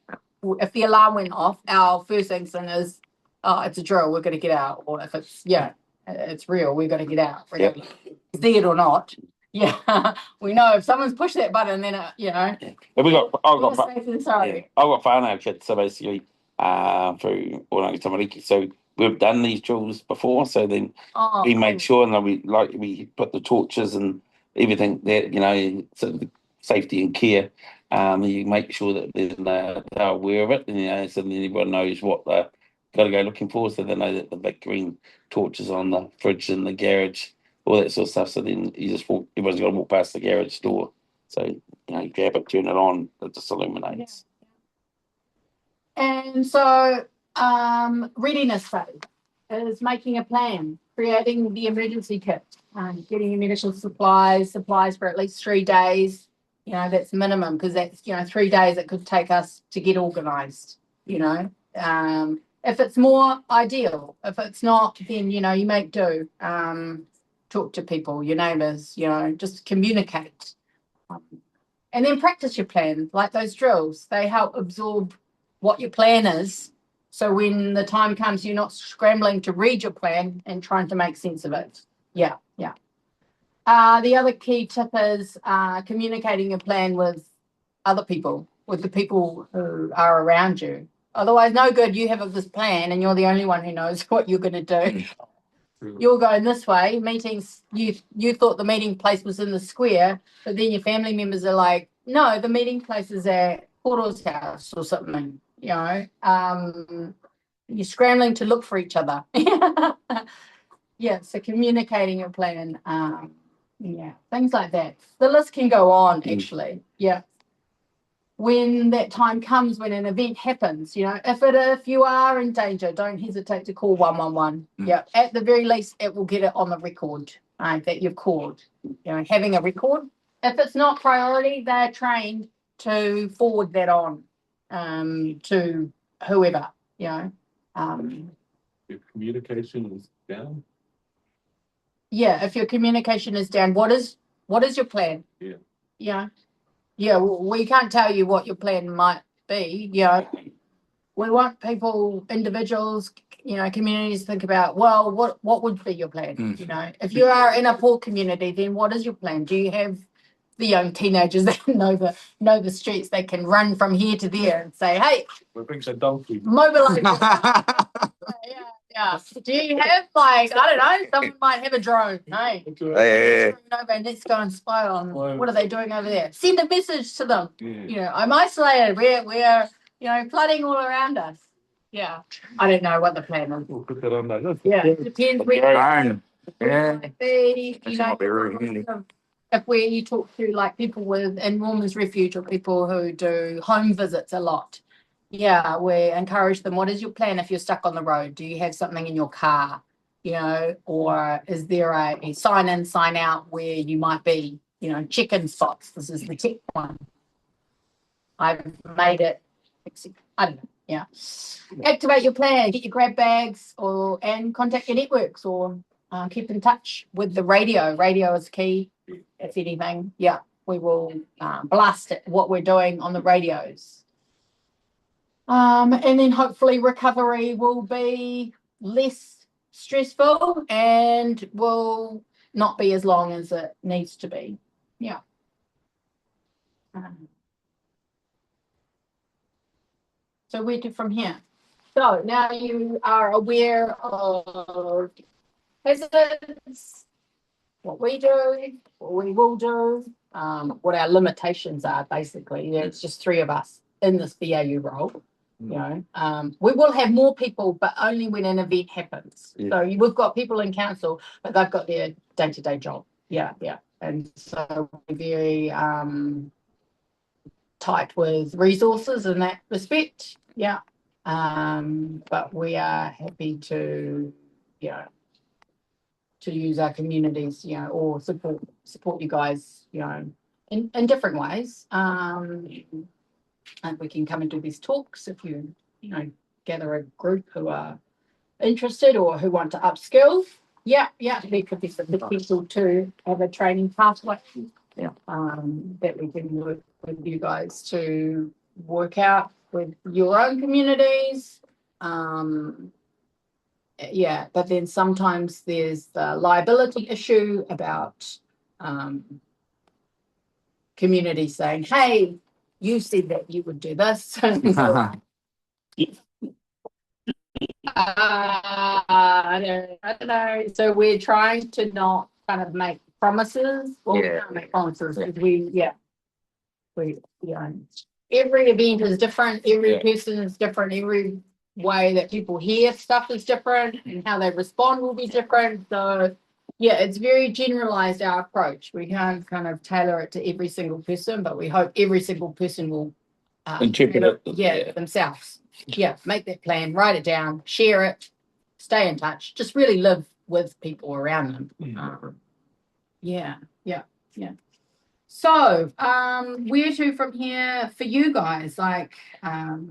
If the alarm went off, our first instinct is, oh, it's a drill. We're going to get out. Or if it's real, we're going to get out. Yep. See it or not. Yeah, we know if someone's pushed that button, then But I've got safe than sorry. I've got whānau kids, so basically, through Oranga Tamariki. So we've done these drills before. So then we made sure, and we put the torches and everything there, sort of safety and care. You make sure that they're aware of it, and so then everyone knows what they've got to go looking for. So they know that the big green torches on the fridge in the garage, all that sort of stuff. So then everyone's got to walk past the garage door. So, you grab it, turn it on, it just illuminates. And so, readiness phase is making a plan, creating the emergency kit, getting your medical supplies for at least 3 days. That's minimum, because that's, 3 days it could take us to get organised, if it's more ideal. If it's not, then, you make do. Talk to people, your neighbours, just communicate. And then practice your plan, like those drills. They help absorb what your plan is. So when the time comes, you're not scrambling to read your plan and trying to make sense of it. Yeah. The other key tip is communicating your plan with other people, with the people who are around you. Otherwise, no good. You have this plan and you're the only one who knows what you're going to do. You're going this way. Meetings, you thought the meeting place was in the square, but then your family members are like, no, the meeting place is at Koro's house or something. You're scrambling to look for each other. So communicating your plan. Things like that. The list can go on, actually. Yeah. When that time comes, when an event happens, if you are in danger, don't hesitate to call 111. Yeah, at the very least, it will get it on the record that you've called. Having a record. If it's not priority, they're trained to forward that on to whoever. If communication is down. Yeah, if your communication is down, what is your plan? Yeah, we can't tell you what your plan might be. We want people, individuals, communities to think about, well, what would be your plan? If you are in a poor community, then what is your plan? Do you have the young teenagers that know the streets? They can run from here to there and say, hey, What brings a donkey? Mobilize. Yeah. Do you have, I don't know, someone might have a drone. Hey. And let's go and spy on what are they doing over there. Send a message to them. I'm isolated. We're flooding all around us. Yeah. I don't know what the plan is. We'll put that on that list. Yeah. It depends where Yeah. if where you talk to like people in women's refuge or people who do home visits a lot. Yeah, we encourage them. What is your plan if you're stuck on the road? Do you have something in your car? Or is there a sign in, sign out where you might be, check-in spots? This is the check one. I've made it. I don't know. Yeah. Activate your plan. Get your grab bags and contact your networks or keep in touch with the radio. Radio is key. If anything, we will blast it, what we're doing on the radios. And then hopefully recovery will be less stressful and will not be as long as it needs to be. Yeah. So where to from here? So now you are aware of hazards, what we do, what we will do, what our limitations are, basically. It's just 3 of us in this BAU role. We will have more people, but only when an event happens. So we've got people in council, but they've got their day-to-day job. Yeah. And so we're very tight with resources in that respect. Yeah. But we are happy to use our communities, or support you guys, in different ways. And we can come and do these talks if you gather a group who are interested or who want to upskill. Yeah, there could be some potential to have a training pathway. Yeah. That we can work with you guys to work out with your own communities. Yeah, but then sometimes there's the liability issue about communities saying, "Hey, you said that you would do this." I don't know. So we're trying to not kind of make promises. Well, we can't make promises because every event is different. Every person is different. Every way that people hear stuff is different, and how they respond will be different. So yeah, it's very generalized, our approach. We can't kind of tailor it to every single person, but we hope every single person will Interpret it. themselves. Yeah, make that plan, write it down, share it, stay in touch, just really live with people around them. Yeah. So, where to from here for you guys? Like,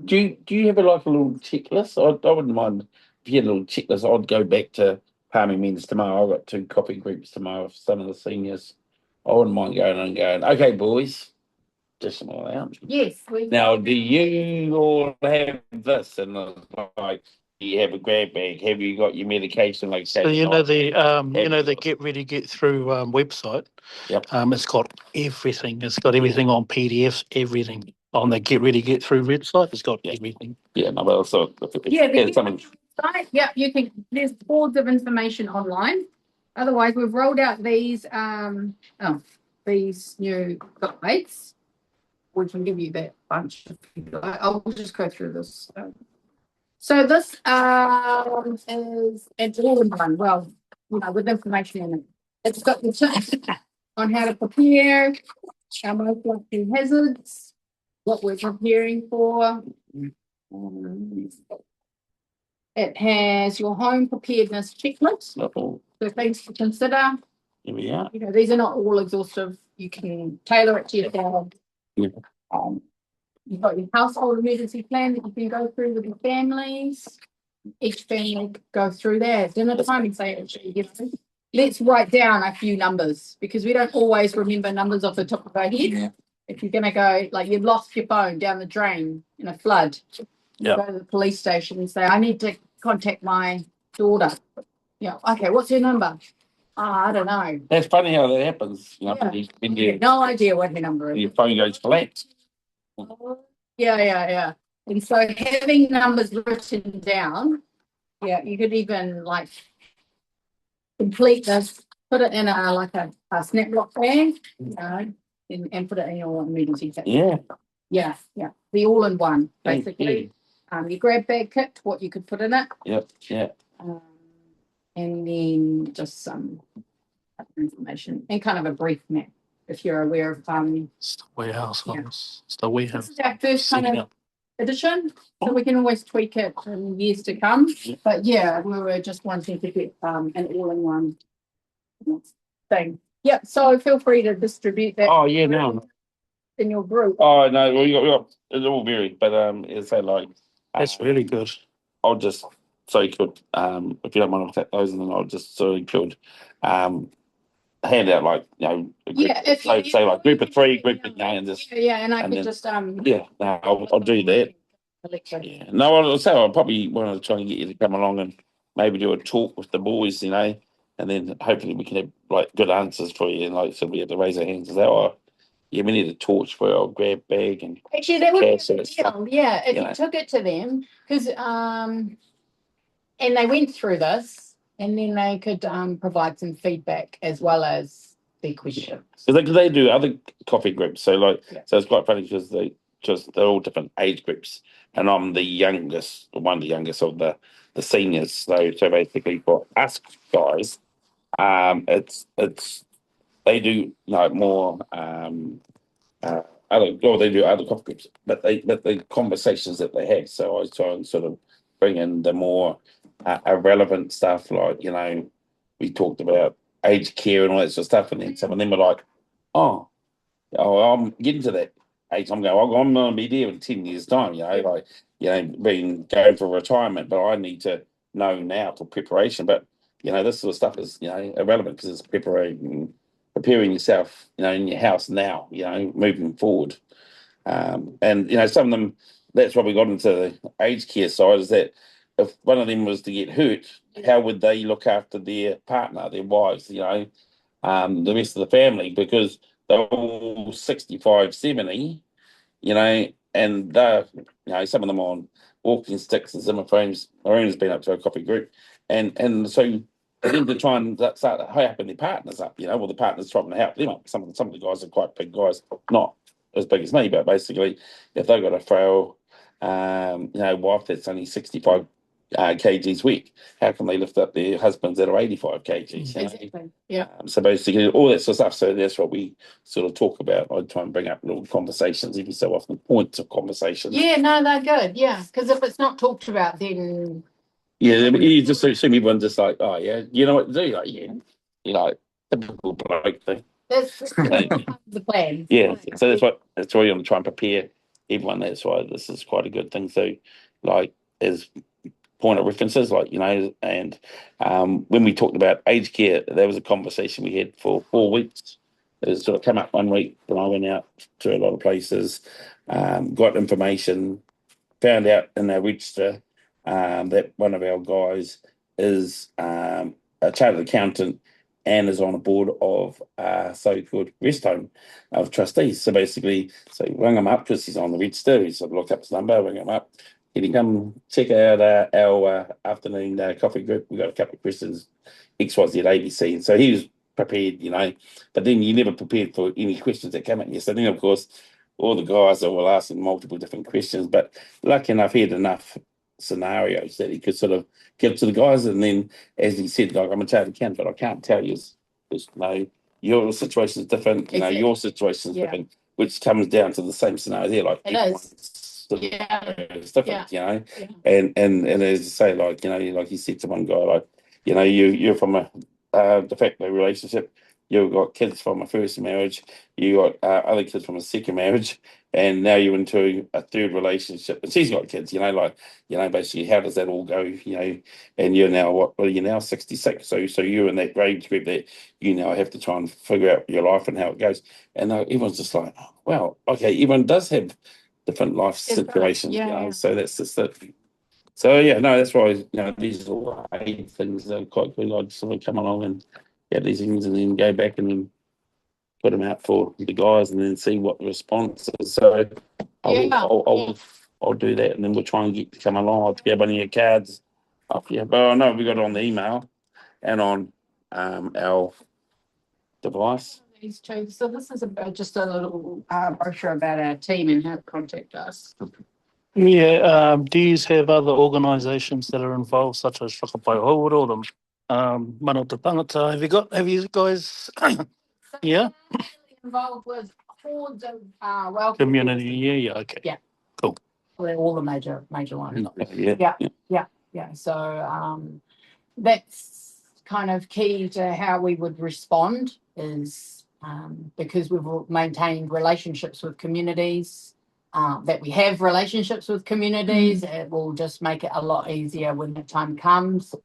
Do you have a little checklist? I wouldn't mind if you had a little checklist. I'd go back to Palmy meetings tomorrow. I've got 2 coffee groups tomorrow with some of the seniors. I wouldn't mind going, okay, boys, just them all out. yes, Now, do you all have this? And like, do you have a grab bag? Have you got your medication? Like, So the Get Ready Get Through website. Yep. It's got everything. It's got everything on PDFs. Everything on the Get Ready Get Through website. It's got everything. Yeah, no, but also site. Yeah, you can. There's boards of information online. Otherwise, we've rolled out these new guides. We can give you that bunch. I'll just go through this. So this is it's all in one. Well, with information in it. It's got the tips on how to prepare, our most likely hazards, what we're preparing for. It has your home preparedness checklist. So things to consider. Here we are. These are not all exhaustive. You can tailor it to yourself. Yeah. You've got your household emergency plan that you can go through with your families. Each family go through there at dinner time and say, let's write down a few numbers, because we don't always remember numbers off the top of our head. Yeah. If you're going to go, like you've lost your phone down the drain in a flood, you go to the police station and say, I need to contact my daughter. Okay, what's her number? I don't know. That's funny how that happens. No idea what her number is. Your phone goes flat. Yeah. And so having numbers written down, you could even like complete this, put it in a snaplock bag, and put it in your emergency kit. Yeah. The all-in-one, basically. Your grab bag kit, what you could put in it. Yep. And then just some other information and kind of a brief map, if you're aware of It's the warehouse. It's the warehouse. This is our first kind of edition, so we can always tweak it in years to come. But we were just wanting to get an all-in-one thing. Yeah, so feel free to distribute that. Oh yeah, no. In your group. Oh no, we got it's all varied, but it's like that's really good. I'll just if you don't mind, I'll take those, and then I'll just could hand out say like group of 3, group of 9, and just and I could just I'll do that. Yeah. No, I'll probably want to try and get you to come along and maybe do a talk with the boys, and then hopefully we can have like good answers for you, and so we have to raise our hands and say, we need a torch for our grab bag, and actually that would be a deal. Yeah, if you took it to them, because and they went through this, and then they could provide some feedback as well as their questions. Because they do other coffee groups, so it's quite funny because they're all different age groups, and I'm the youngest, one of the youngest of the seniors. So basically for us guys, it's they do more they do other coffee groups, but the conversations that they have. So I try and sort of bring in the more irrelevant stuff, like we talked about aged care and all that sort of stuff, and then some of them are like, I'm getting to that age. I'm going to be there in 10 years' time, like, being going for retirement, but I need to know now for preparation. But, this sort of stuff is, irrelevant because it's preparing yourself, in your house now, moving forward. And some of them, that's why we got into the aged care side, is that if one of them was to get hurt, how would they look after their partner, their wives, the rest of the family, because they're all 65, 70, and they're, some of them on walking sticks and Zimmer frames. Maroon's been up to a coffee group. And so for them to try and start helping their partners up, well, the partners trying to help them up. Some of the guys are quite big guys, not as big as me, but basically, if they've got a frail, wife that's only 65 kgs weak, how can they lift up their husbands that are 85 kgs? Exactly. Yeah. So basically, all that sort of stuff. So that's what we sort of talk about. I try and bring up little conversations every so often, points of conversation. Yeah, no, they're good. Yeah, because if it's not talked about, then you just assume everyone's just like, oh yeah, you know what to do, like typical bloke thing. that's the plan. Yeah, so that's why you want to try and prepare everyone. That's why this is quite a good thing. So, like, as point of references, and when we talked about aged care, there was a conversation we had for 4 weeks. It sort of come up one week when I went out to a lot of places, got information, found out in our register that one of our guys is a chartered accountant and is on a board of so-called rest home of trustees. So basically, rang him up because he's on the register. He sort of looked up his number, rang him up. Can you come check out our afternoon coffee group? We got a couple of questions, XYZ, ABC. And so he was prepared, but then you never prepared for any questions that come at you. So then, of course, all the guys are all asking multiple different questions, but lucky enough, he had enough scenarios that he could sort of give to the guys. And then, as he said, like, I'm a chartered accountant, but I can't tell you, your situation is different, your situation is different, which comes down to the same scenario there. Like, it is. It's different, and as you say, like you said to one guy, like, you're from a de facto relationship, you've got kids from a first marriage, you got other kids from a second marriage, and now you're into a third relationship, and she's got kids, basically how does that all go, and you're now what are you now, 66, so you're in that age group that have to try and figure out your life and how it goes, and everyone's just like, oh, well, okay, everyone does have different life situations, so that's just it. So that's why these are all things that are quite good. I'd sort of come along and get these things and then go back and then put them out for the guys and then see what the response is. So I'll do that, and then we'll try and get to come along. I'll get one of your cards off you, but I know we got it on the email and on our device. These two. So this is just a little brochure about our team and how to contact us. Yeah, do you have other organisations that are involved, such as Whakapai Hauoro, the Mana o Te Tangata? Have you guys? Yeah. Involved with hordes of welcome Community, yeah, okay. Yeah. Cool. They're all the major ones. Yeah. So that's kind of key to how we would respond is because we've maintained relationships with communities, that we have relationships with communities, it will just make it a lot easier when the time comes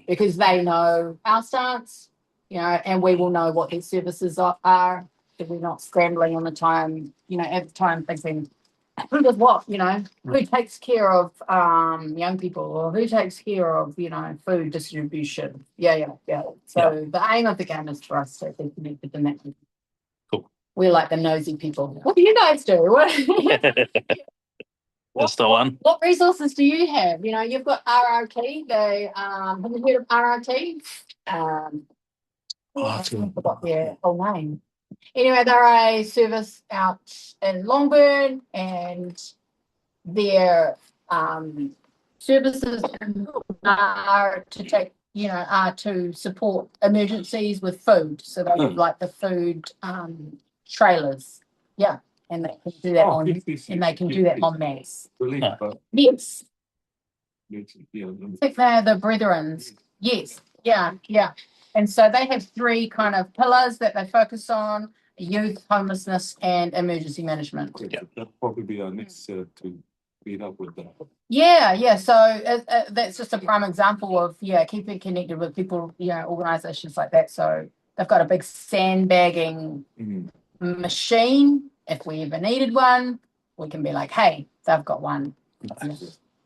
because they know our stance, and we will know what their services are. If we're not scrambling on the time, at the time thinking, who does what, who takes care of young people or who takes care of, food distribution. Yeah. So the aim of the game is for us to be connected in that. Cool. We're like the nosy people. What do you guys do? That's the one. What resources do you have? You've got RRT. Have you heard of RRT? I forgot their whole name. Anyway, they're a service out in Longburn, and their services are to take, are to support emergencies with food. So they have like the food trailers, and they can do that on mass. Yes, I think they're the Brethrens. Yes, yeah. And so they have 3 kind of pillars that they focus on. youth homelessness and emergency management. That'll probably be our next to meet up with that. Yeah. So that's just a prime example of keeping connected with people, organizations like that. So they've got a big sandbagging machine. If we ever needed one, we can be like, hey, they've got one.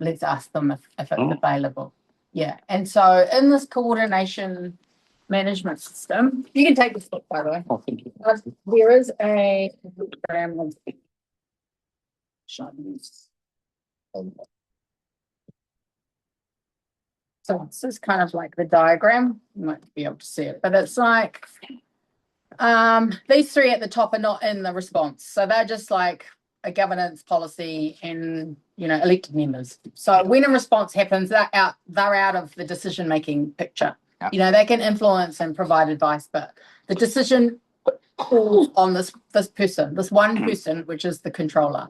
Let's ask them if it's available. Yeah. And so in this coordination management system, you can take this book, by the way. Oh, thank you. There is a program. So this is kind of like the diagram. You might be able to see it, but it's like these three at the top are not in the response. So they're just like a governance policy and elected members. So when a response happens, they're out of the decision-making picture. Yeah. They can influence and provide advice, but the decision falls on this person, this one person, which is the controller.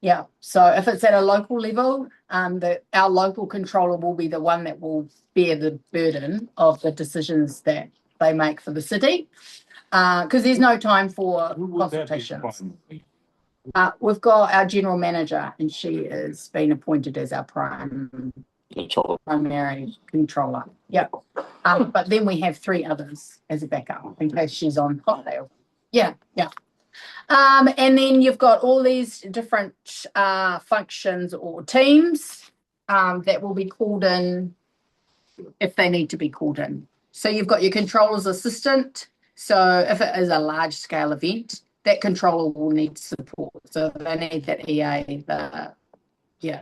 Yeah. So if it's at a local level, our local controller will be the one that will bear the burden of the decisions that they make for the city, because there's no time for consultations. We've got our general manager, and she is being appointed as our primary controller. Yeah. But then we have three others as a backup in case she's on holiday. Yeah. And then you've got all these different functions or teams that will be called in if they need to be called in. So you've got your controller's assistant. So if it is a large scale event, that controller will need support. So they need that EA,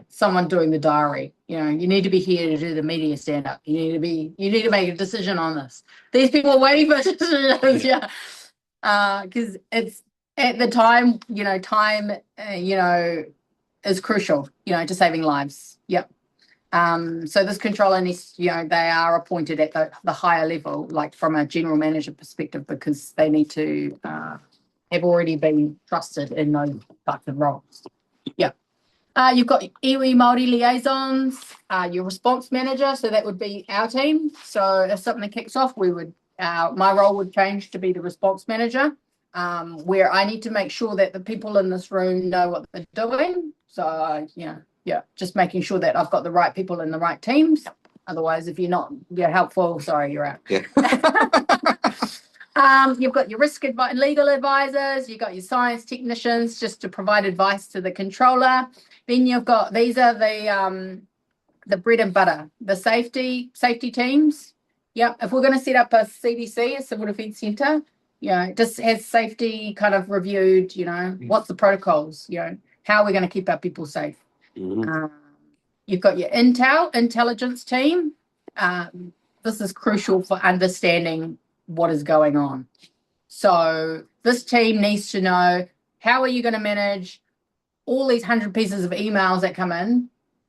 someone doing the diary. You need to be here to do the media stand up. You need to make a decision on this. These people are waiting for decisions. Because it's at the time, time, is crucial, to saving lives. Yep. So this controller needs, they are appointed at the higher level, like from a general manager perspective, because they need to have already been trusted in those types of roles. Yeah. You've got iwi Māori liaisons, your response manager, so that would be our team. So if something kicks off, my role would change to be the response manager, where I need to make sure that the people in this room know what they're doing. So, just making sure that I've got the right people in the right teams. Otherwise, if you're not helpful, sorry, you're out. Yeah. You've got your legal advisors, you've got your science technicians just to provide advice to the controller. Then you've got, these are the bread and butter, the safety teams. Yep. If we're going to set up a CDC, a Civil Defence Centre, just has safety kind of reviewed, what's the protocols, how are we going to keep our people safe? Mm-hmm. You've got your intelligence team. This is crucial for understanding what is going on. So this team needs to know, how are you going to manage all these 100 pieces of emails that come in?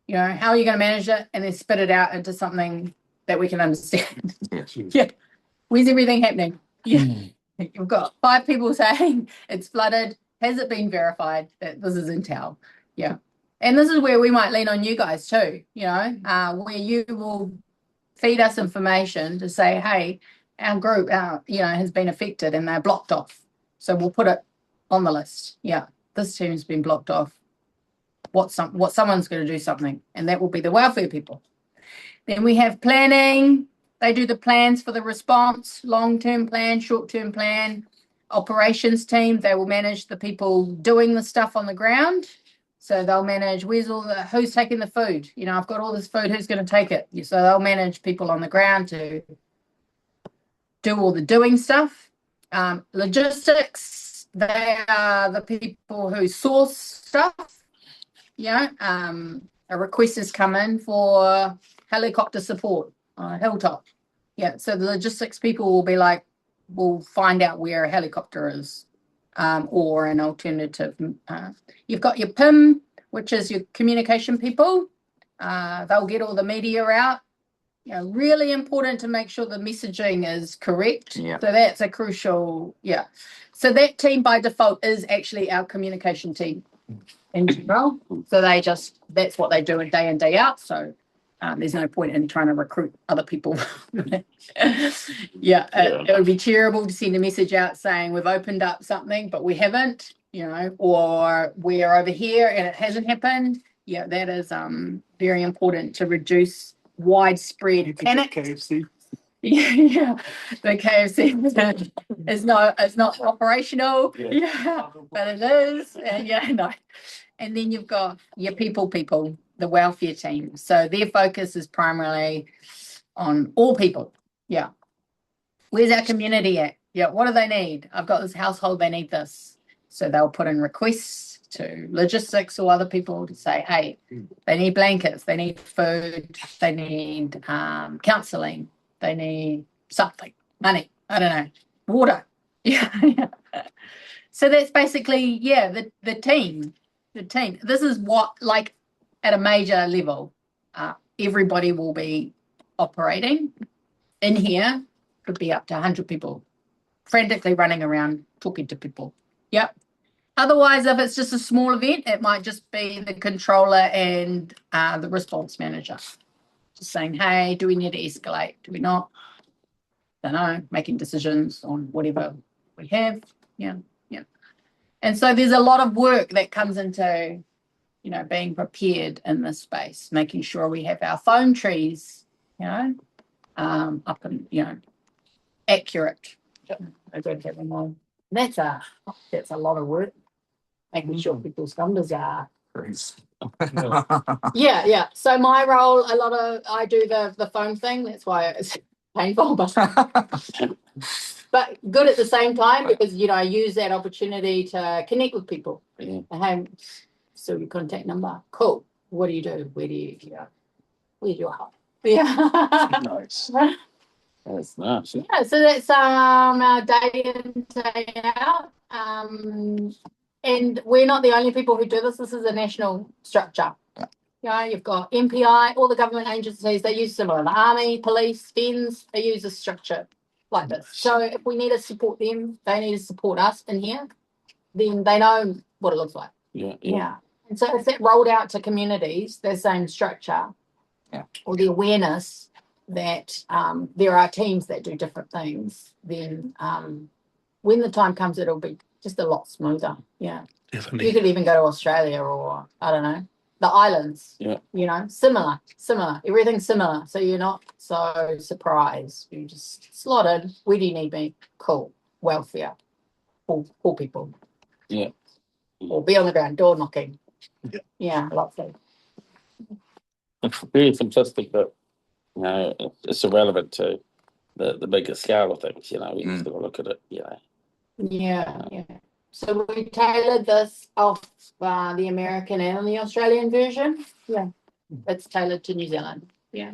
How are you going to manage it and then spit it out into something that we can understand? Yeah. Where's everything happening? Yeah. You've got 5 people saying it's flooded. Has it been verified that this is intel? Yeah. And this is where we might lean on you guys too, where you will feed us information to say, hey, our group, has been affected and they're blocked off. So we'll put it on the list. Yeah, this team's been blocked off. Someone's going to do something, and that will be the welfare people. Then we have planning. They do the plans for the response, long-term plan, short-term plan. Operations team, they will manage the people doing the stuff on the ground. So they'll manage who's taking the food. I've got all this food, who's going to take it? So they'll manage people on the ground to do all the doing stuff. Logistics, they are the people who source stuff. A request has come in for helicopter support on a hilltop. Yeah, so the logistics people will be like, we'll find out where a helicopter is, or an alternative. You've got your PIM, which is your communication people. They'll get all the media out. Really important to make sure the messaging is correct. Yeah. So that's a crucial, So that team by default is actually our communication team in general. So that's what they do day in, day out. So There's no point in trying to recruit other people. It would be terrible to send a message out saying we've opened up something, but we haven't, or we're over here and it hasn't happened. Yeah, that is very important to reduce widespread panic. KFC. Yeah, the KFC is not operational. Yeah, but it is. And and then you've got your people, the welfare team. So their focus is primarily on all people. Yeah. Where's our community at? Yeah. What do they need? I've got this household, they need this. So they'll put in requests to logistics or other people to say, hey, they need blankets, they need food, they need counselling, they need something, money, I don't know, water. Yeah. So that's basically, the team. The team. This is what, like, at a major level, everybody will be operating in here. Could be up to 100 people frantically running around talking to people. Yep. Otherwise, if it's just a small event, it might just be the controller and the response manager just saying, hey, do we need to escalate? Do we not? Don't know, making decisions on whatever we have. Yeah. And so there's a lot of work that comes into, being prepared in this space, making sure we have our phone trees, up and, accurate. I don't have them on. That's a lot of work, making sure people's numbers are. Yeah. So my role, I do the phone thing. That's why it's painful, but good at the same time because I use that opportunity to connect with people. Yeah. Hey, so your contact number, cool. What do you do? Where's your hub? Yeah. Nice. That's nice. Yeah, so that's our day in, day out. And we're not the only people who do this. This is a national structure. You've got MPI, all the government agencies, they use similar. The Army, police, FENS, they use a structure like this. So if we need to support them, they need to support us in here, then they know what it looks like. Yeah. And so if that rolled out to communities, the same structure, or the awareness that there are teams that do different things, then when the time comes, it'll be just a lot smoother. Yeah. Definitely. You could even go to Australia or, I don't know, the islands. Yeah. Similar. Everything's similar. So you're not so surprised. You just slotted. Where do you need me? Cool. Welfare. Poor people. Yeah. Or be on the ground, door knocking. Yeah. Yeah, lots of. It's very simplistic, but it's irrelevant to the bigger scale of things. We just got to look at it. Yeah. So we tailored this off the American and the Australian version. Yeah, it's tailored to New Zealand. Yeah.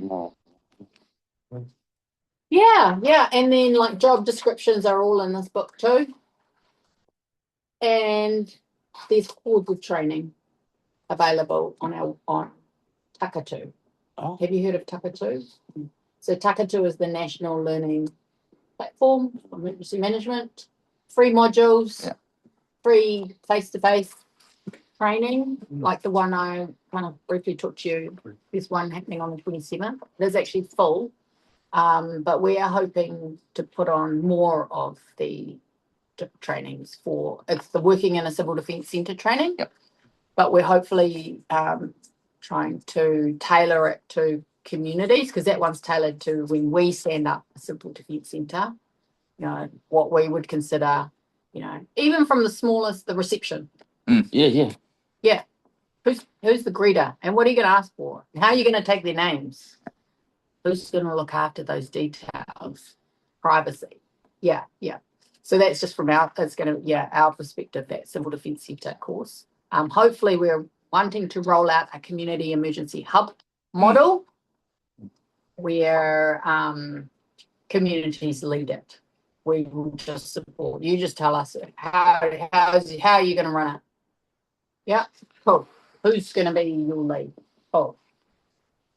Yeah, and then like job descriptions are all in this book too. And there's hordes of training available on Takatu. Oh. Have you heard of Takatu? So Takatu is the national learning platform for emergency management. Free modules, free face-to-face training, like the one I kind of briefly talked to you. There's one happening on the 27th. It is actually full, but we are hoping to put on more of the trainings it's the working in a civil defence centre training. Yep. But we're hopefully trying to tailor it to communities, because that one's tailored to when we stand up a civil defence centre, what we would consider, even from the smallest, the reception. Yeah. Who's the greeter, and what are you going to ask for? And how are you going to take their names? Who's going to look after those details? Privacy. Yeah. So that's just from our perspective, that civil defence centre course. Hopefully we're wanting to roll out a community emergency hub model where communities lead it. We will just support. You just tell us how are you going to run it? Yeah, cool. Who's going to be your lead? Cool.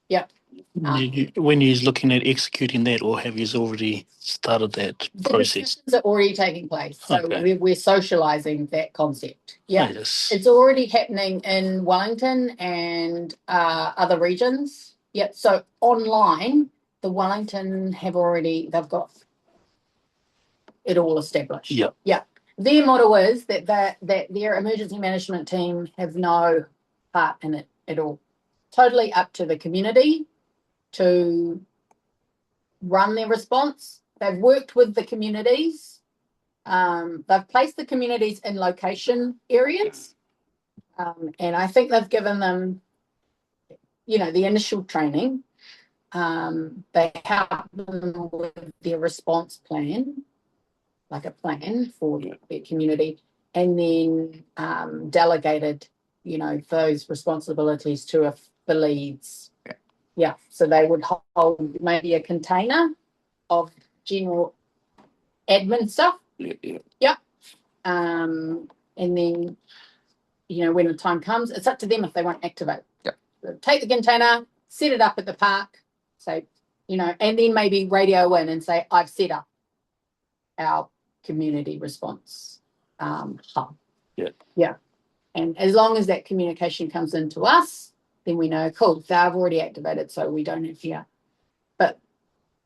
Yeah. When you're looking at executing that, or have you already started that The process? discussions are already taking place. So Okay. we're socialising that concept. Yeah. Yes. It's already happening in Wellington and other regions. Yeah, so online, the Wellington they've got it all established. Yeah. Yeah. Their motto is that their emergency management team have no part in it at all. Totally up to the community to run their response. They've worked with the communities. They've placed the communities in location areas. And I think they've given them, the initial training. They help them with their response plan, like a plan for their community, and then delegated, those responsibilities to the leads. Yeah, so they would hold maybe a container of general admin stuff. Yeah. And then, when the time comes, it's up to them if they want to activate. So take the container, set it up at the park, say, and then maybe radio in and say, I've set up our community response hub. Yeah. And as long as that communication comes into us, then we know, cool, they've already activated, so we don't have here. But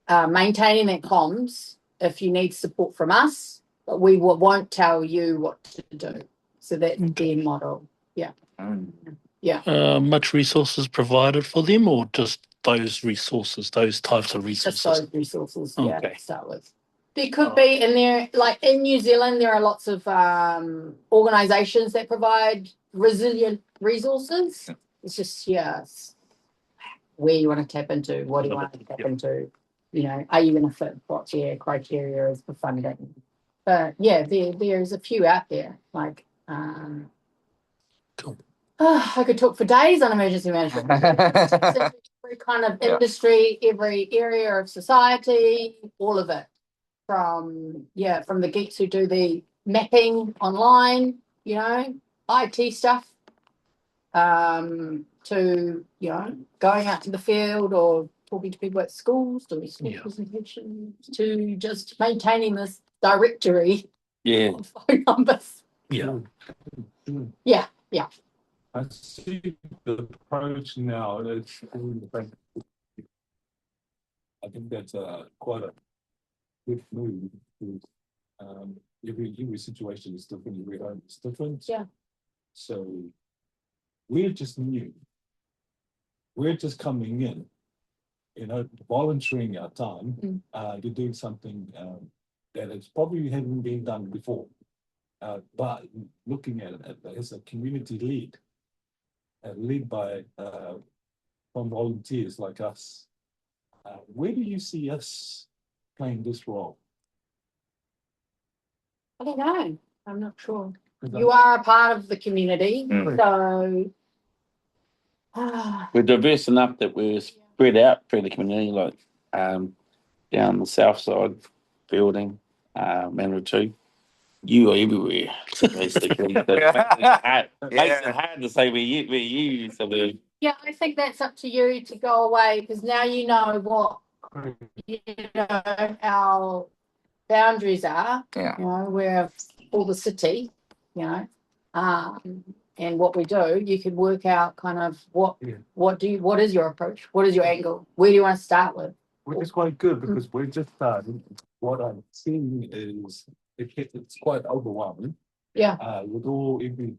maintaining that comms, if you need support from us, but we won't tell you what to do. So that's their model. Yeah. Yeah. Much resources provided for them, or just those resources, those types of resources? Just those resources, Okay. to start with. There could be in there, like in New Zealand, there are lots of organisations that provide resilient resources. It's just, where you want to tap into, what do you want to tap into, are you going to fit what their criteria is for funding? But there's a few out there, like, Cool. I could talk for days on emergency management. Every kind of industry, every area of society, all of it. From the geeks who do the mapping online, IT stuff, to going out to the field or talking to people at schools, doing school presentations, to just maintaining this directory of phone numbers. Yeah. I see the approach now. I think that's quite a good move. Because, every situation is different. Every home is different. Yeah. So we're just new. We're just coming in, volunteering our time to do something that has probably hadn't been done before. But looking at it as a community lead, led by from volunteers like us, where do you see us playing this role? I don't know. I'm not sure. You are a part of the community, so We're diverse enough that we're spread out through the community, like down the south side, Building, Manawatu. You are everywhere, basically. So makes it hard to say where you so we're I think that's up to you to go away, because now you know what our boundaries are. We're all the city, and what we do. You can work out kind of what is your approach? What is your angle? Where do you want to start with? Which is quite good, because we're just starting. What I'm seeing is it's quite overwhelming. With every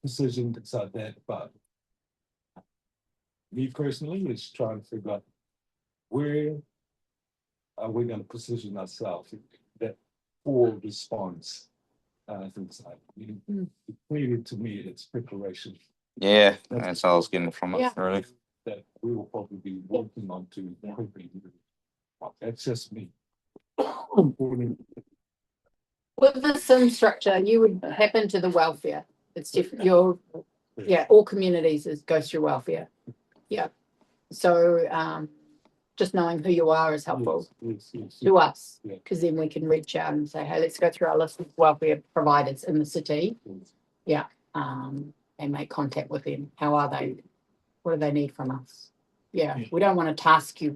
precision inside that, but me personally is trying to figure out where are we going to position ourselves that for response. Things like clearly to me, it's preparation. Yeah, that's all I was getting from it, really. That we will probably be working on to quickly. That's just me. With the sim structure, you would happen to the welfare. It's different. All communities goes through welfare. Yeah. So just knowing who you are is helpful to us, because then we can reach out and say, hey, let's go through our list of welfare providers in the city. And make contact with them. How are they? What do they need from us? We don't want to task you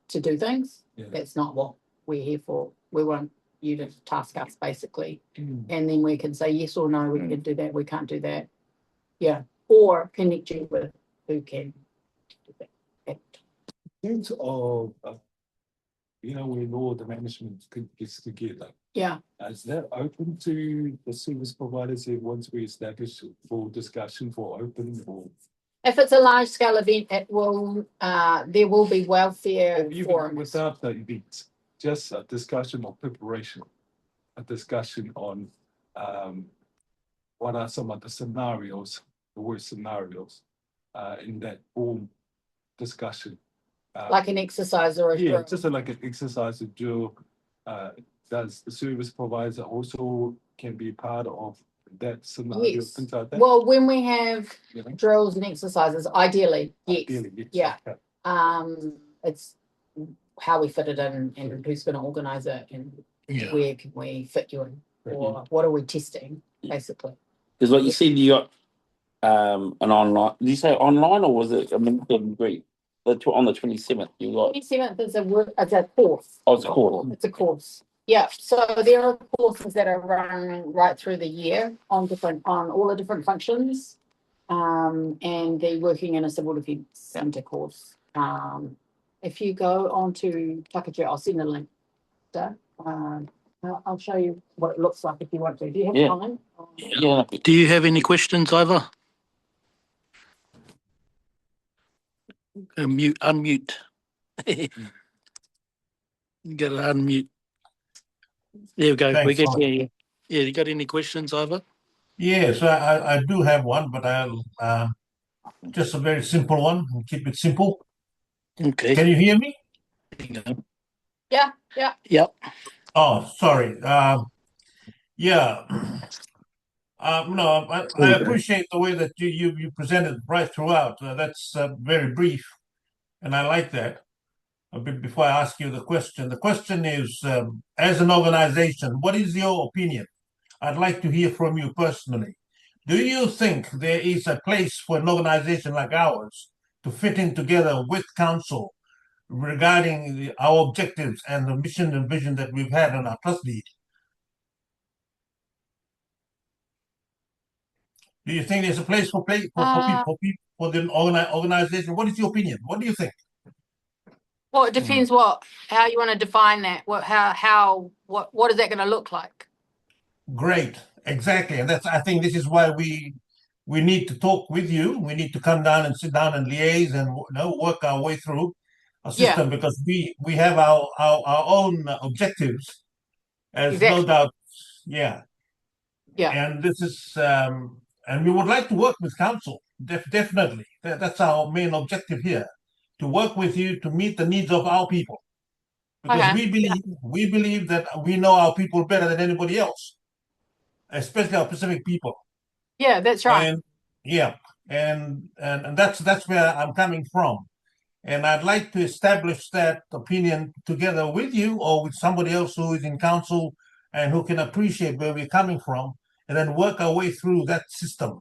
to do things. That's not what we're here for. We want you to task us, basically. And then we can say yes or no, we can do that, we can't do that. Or connect you with who can do that. In terms of, when all the management gets together, Yeah. is that open to the service providers here once we establish for discussion for open or? If it's a large scale event, it will, there will be welfare Or even forums. without the event, just a discussion or preparation, a discussion on what are some of the scenarios, the worst scenarios, in that form discussion. Like an exercise or a Yeah, drill. just like an exercise to do. Does the service provider also can be part of that scenario, Yes. things like that? Well, when we have You know? drills and exercises, ideally, yes. Ideally, yes. Yeah. Okay. It's how we fit it in and who's going to organise it and Yeah. where can we fit you in, or what are we testing, basically. Because like you said, you got an online. Did you say online or was it a meet and greet? On the 27th, you got. 27th is it's a course. Oh, it's a course. It's a course. Yeah. So there are courses that are running right through the year on all the different functions. And they're working in a civil defence centre course. If you go on to Takajou, I'll send a link. I'll show you what it looks like if you want to. Do you have time? Yeah. Do you have any questions, Ivor? Unmute. You got to unmute. There we go. Thanks, We can Mark. hear you. Yeah, you got any questions, Ivor? Yes, I do have one, but I'll just a very simple one. We'll keep it simple. Okay. Can you hear me? Yeah, yeah. Yep. Oh, sorry. Yeah. No, I appreciate the way that you presented right throughout. That's very brief, and I like that. Before I ask you the question is, as an organization, what is your opinion? I'd like to hear from you personally. Do you think there is a place for an organization like ours to fit in together with council regarding our objectives and the mission and vision that we've had on our trust deed? Do you think there's a place for people for the organization? What is your opinion? What do you think? Well, it depends how you want to define that. What is that going to look like? Great, exactly, and I think this is why we need to talk with you. We need to come down and sit down and liaise and work our way through a system because we have our own objectives, as no doubt, yeah. And this is and we would like to work with council. Definitely, that's our main objective here, to work with you to meet the needs of our people, because we believe that we know our people better than anybody else, especially our Pacific people. Yeah, that's right. And that's where I'm coming from, and I'd like to establish that opinion together with you or with somebody else who is in council and who can appreciate where we're coming from, and then work our way through that system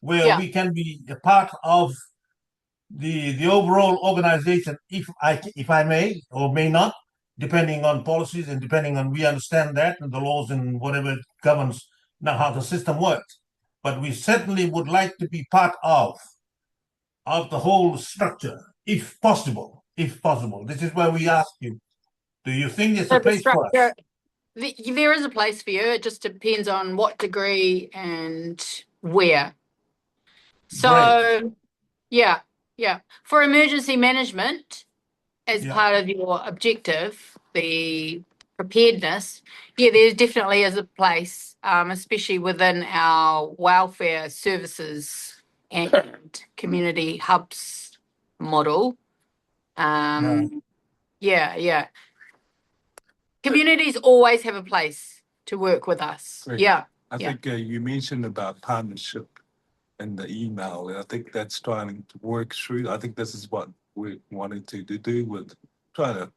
where we can be a part of the overall organization, if I may or may not, depending on policies and depending on we understand that and the laws and whatever governs now how the system works. But we certainly would like to be part of the whole structure, if possible. If possible, this is why we ask you: do you think there's a place for us? There is a place for you. It just depends on what degree and where. So, yeah. For emergency management, as part of your objective, the preparedness, there definitely is a place, especially within our welfare services and community hubs model. Yeah. Communities always have a place to work with us. Great. Yeah. I think you mentioned about partnership in the email, and I think that's trying to work through. I think this is what we're wanting to do with trying to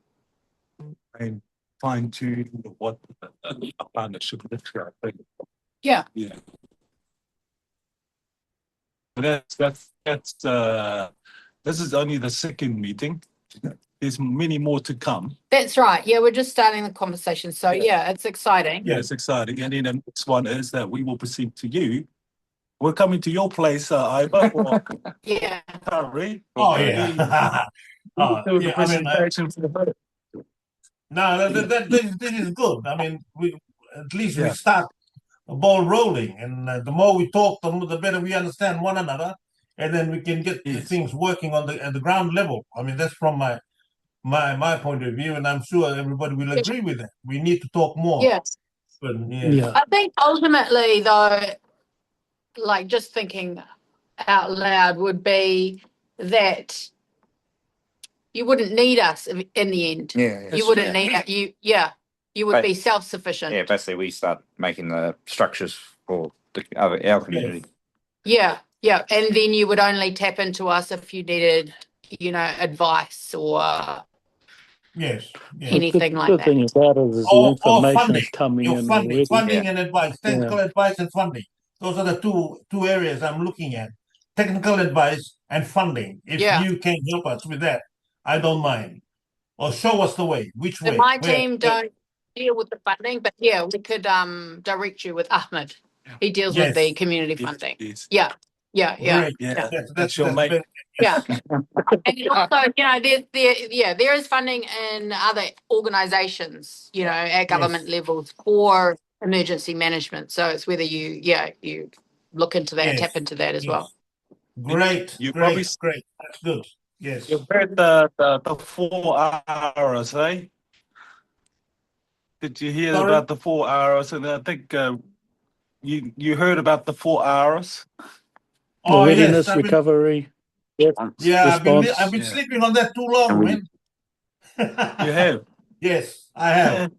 and fine tune what a partnership looks like. I think. Yeah. That's this is only the second meeting. There's many more to come. That's right. Yeah, we're just starting the conversation. So it's exciting. Yeah, it's exciting. And then the next one is that we will proceed to you we're coming to your place, Iva, for Yeah. Curry. Oh, yeah. Do the Yeah, I mean, presentation for the vote. no, this is good. I mean, at least we Yeah. start the ball rolling, and the more we talk, the better we understand one another, and then we can get Yes. things working at the ground level. I mean, that's from my point of view, and I'm sure everybody will agree with that. We need to talk more. Yeah. But Yeah. I think ultimately, though, like just thinking out loud would be that you wouldn't need us in the end. Yeah. You wouldn't need it. You would Right. be self-sufficient. Yeah, basically we start making the structures for our community. Yeah. And then you would only tap into us if you needed, advice or yes. anything like Good that. thing about it is the Or information funding. is coming Your in funding, already. funding and advice, technical advice and funding. Those are the two areas I'm looking at: technical advice and funding. If you can help us with that, I don't mind. Or show us the way. Which So way? my Where? team don't deal with the funding, but yeah, we could direct you with Ahmed. He deals with the community funding. Yes. Yeah. Great. Yeah. That's your mate. very- Yeah. And also, there is funding in other organizations, at government levels for emergency management. So it's whether you look into that, Yes. tap into that as well. Great. You great. probably- Great. That's good. Yes. You've heard the 4 hours, eh? Did you hear Sorry? about the 4 hours? And I think you heard about the 4 hours. The Oh, readiness, yes. I've been, recovery, I've been response. sleeping on that too long, man. You have. Yes, I have.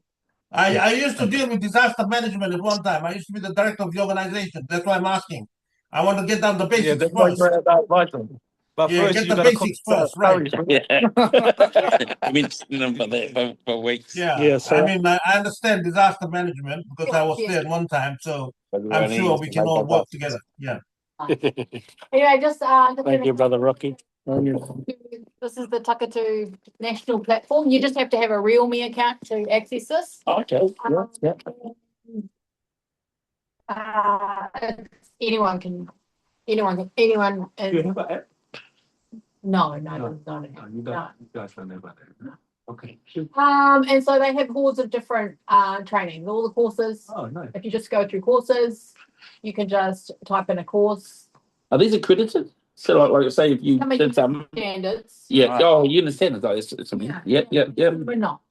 I used to deal with disaster management at one time. I used to be the director of the organization. That's why I'm asking. I want to get down the basics that's why first. you're about vital. But Yeah, first get you the gotta basics cook first, right? Yeah. I've been sitting them for that for weeks. Yeah. Yeah, so- I mean, I understand disaster management because I was there at one time. So I'm sure we can all work together. Yeah. Anyway, just Thank you, Brother Rocky. this is the Takatu National Platform. You just have to have a Realme account to access this. Okay. Yeah. Anyone. Do you have an app? No, you guys don't know about that. Okay. And so they have hordes of different trainings, all the courses. Oh, no. If you just go through courses, you can just type in a course. Are these accredited? So like say if you Some are did some, standards. yeah. Oh, you understand it? It's something. Yeah. We're not.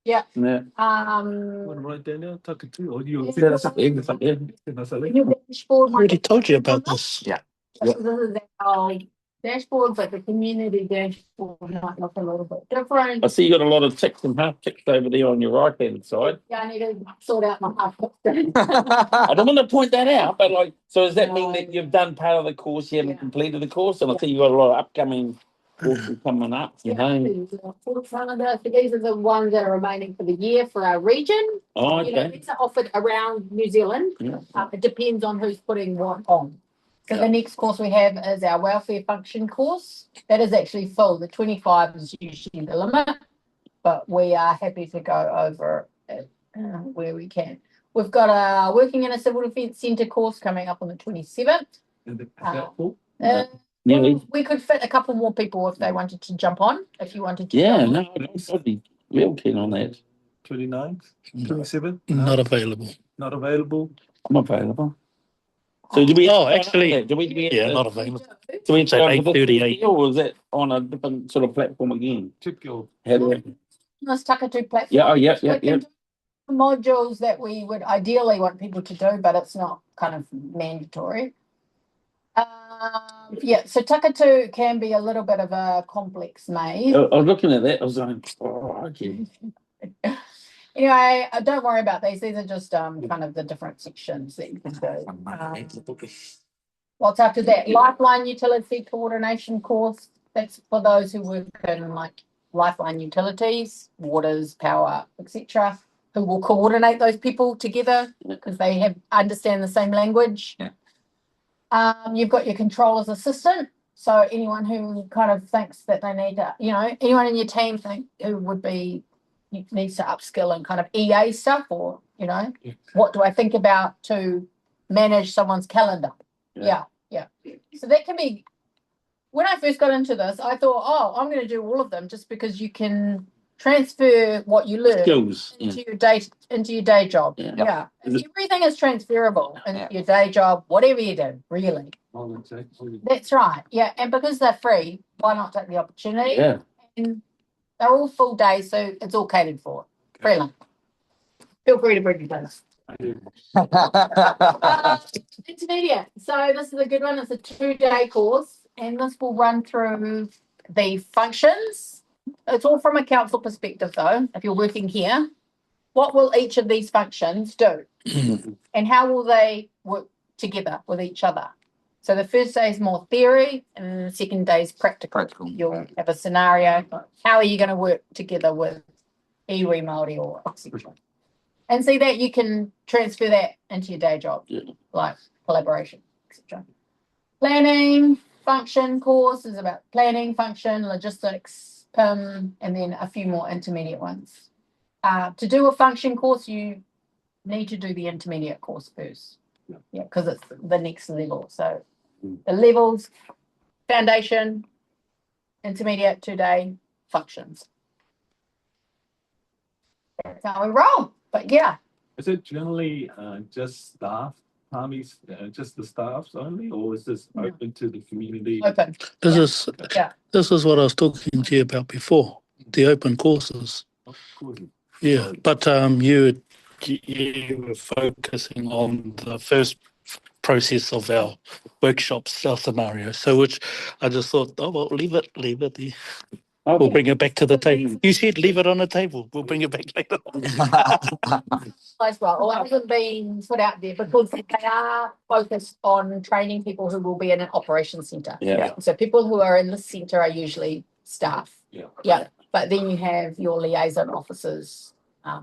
Yeah. Yeah. Want to write that down? Tuck it to, or you? Yeah, That's something. That's something. That's a link. Your dashboard I already told you about this. Yeah. This is our dashboard, but the community dashboard might look a little bit different. I see you got a lot of ticks and half ticks over there on your right hand side. Yeah, I need to sort out my half. I don't want to point that out, but so does that mean that you've done part of the course, you haven't completed the course? And I see you've got a lot of upcoming courses coming up, you know. These are the ones that are remaining for the year for our region. Oh, okay. These are offered around New Zealand. Yeah. It depends on who's putting what on. So the next course we have is our welfare function course. That is actually full. The 25 is usually the limit, but we are happy to go over it where we can. We've got a working in a civil defence centre course coming up on the 27th. Is that full? Nearly. We could fit a couple more people if they wanted to jump on. If you wanted to. Yeah, jump on. no, I'd be real keen on that. 29th? 27th? Not available. Not available. I'm available. So do we? Oh, actually, yeah, not available. Do we It's at 8:38. or is it on a different sort of platform again? Check your. How do we? This Takatu platform. Yeah, oh, yeah. We can do modules that we would ideally want people to do, but it's not kind of mandatory. So Takatu can be a little bit of a complex maze. I was looking at that. I was like, oh, okay. Anyway, don't worry about these. These are just kind of the different sections that you can do. What's after that? Lifeline utility coordination course. That's for those who work in like lifeline utilities, waters, power, etc., who will coordinate those people together because they understand the same language. Yeah. You've got your controller's assistant. So anyone who kind of thinks that they need to, anyone in your team needs to upskill in kind of EA stuff or, what do I think about to manage someone's calendar? Yeah. So that can be. When I first got into this, I thought, oh, I'm going to do all of them just because you can transfer what you learn Skills. into your day job. Yeah. Yeah. Is it- Everything is transferable into Yeah. your day job, whatever you do, really. Oh, exactly. That's right. Yeah. And because they're free, why not take the opportunity? Yeah. And they're all full days, so it's all catered for. Free lunch. Feel free to bring your things. Intermediate. So this is a good one. It's a 2-day course, and this will run through the functions. It's all from a council perspective, though. If you're working here, what will each of these functions do, and how will they work together with each other? So the first day is more theory, and the second day is practical. You'll have a scenario. How are you going to work together with iwi, Māori, or etc. And see that you can transfer that into your day job, like collaboration, etc. Planning function course is about planning, function, logistics, PIM, and then a few more intermediate ones. To do a function course, you need to do the intermediate course first. Yeah, because it's the next level. So the levels, foundation, intermediate, 2-day, functions. That's how we roll. But yeah. Is it generally just staff, Palmy's, just the staffs only, or is this No. open to the community? Open. This Yeah. is what I was talking to you about before, the open courses. Of course. Yeah, but you were focusing on the first process of our workshops, our scenario. So which I just thought, oh well, leave it there. We'll bring it back to the table. You said leave it on the table. We'll bring it back later on. As well, or hasn't been put out there because they are focused on training people who will be in an operations centre. Yeah. So people who are in the centre are usually staff. Yeah. Yeah. But then you have your liaison officers.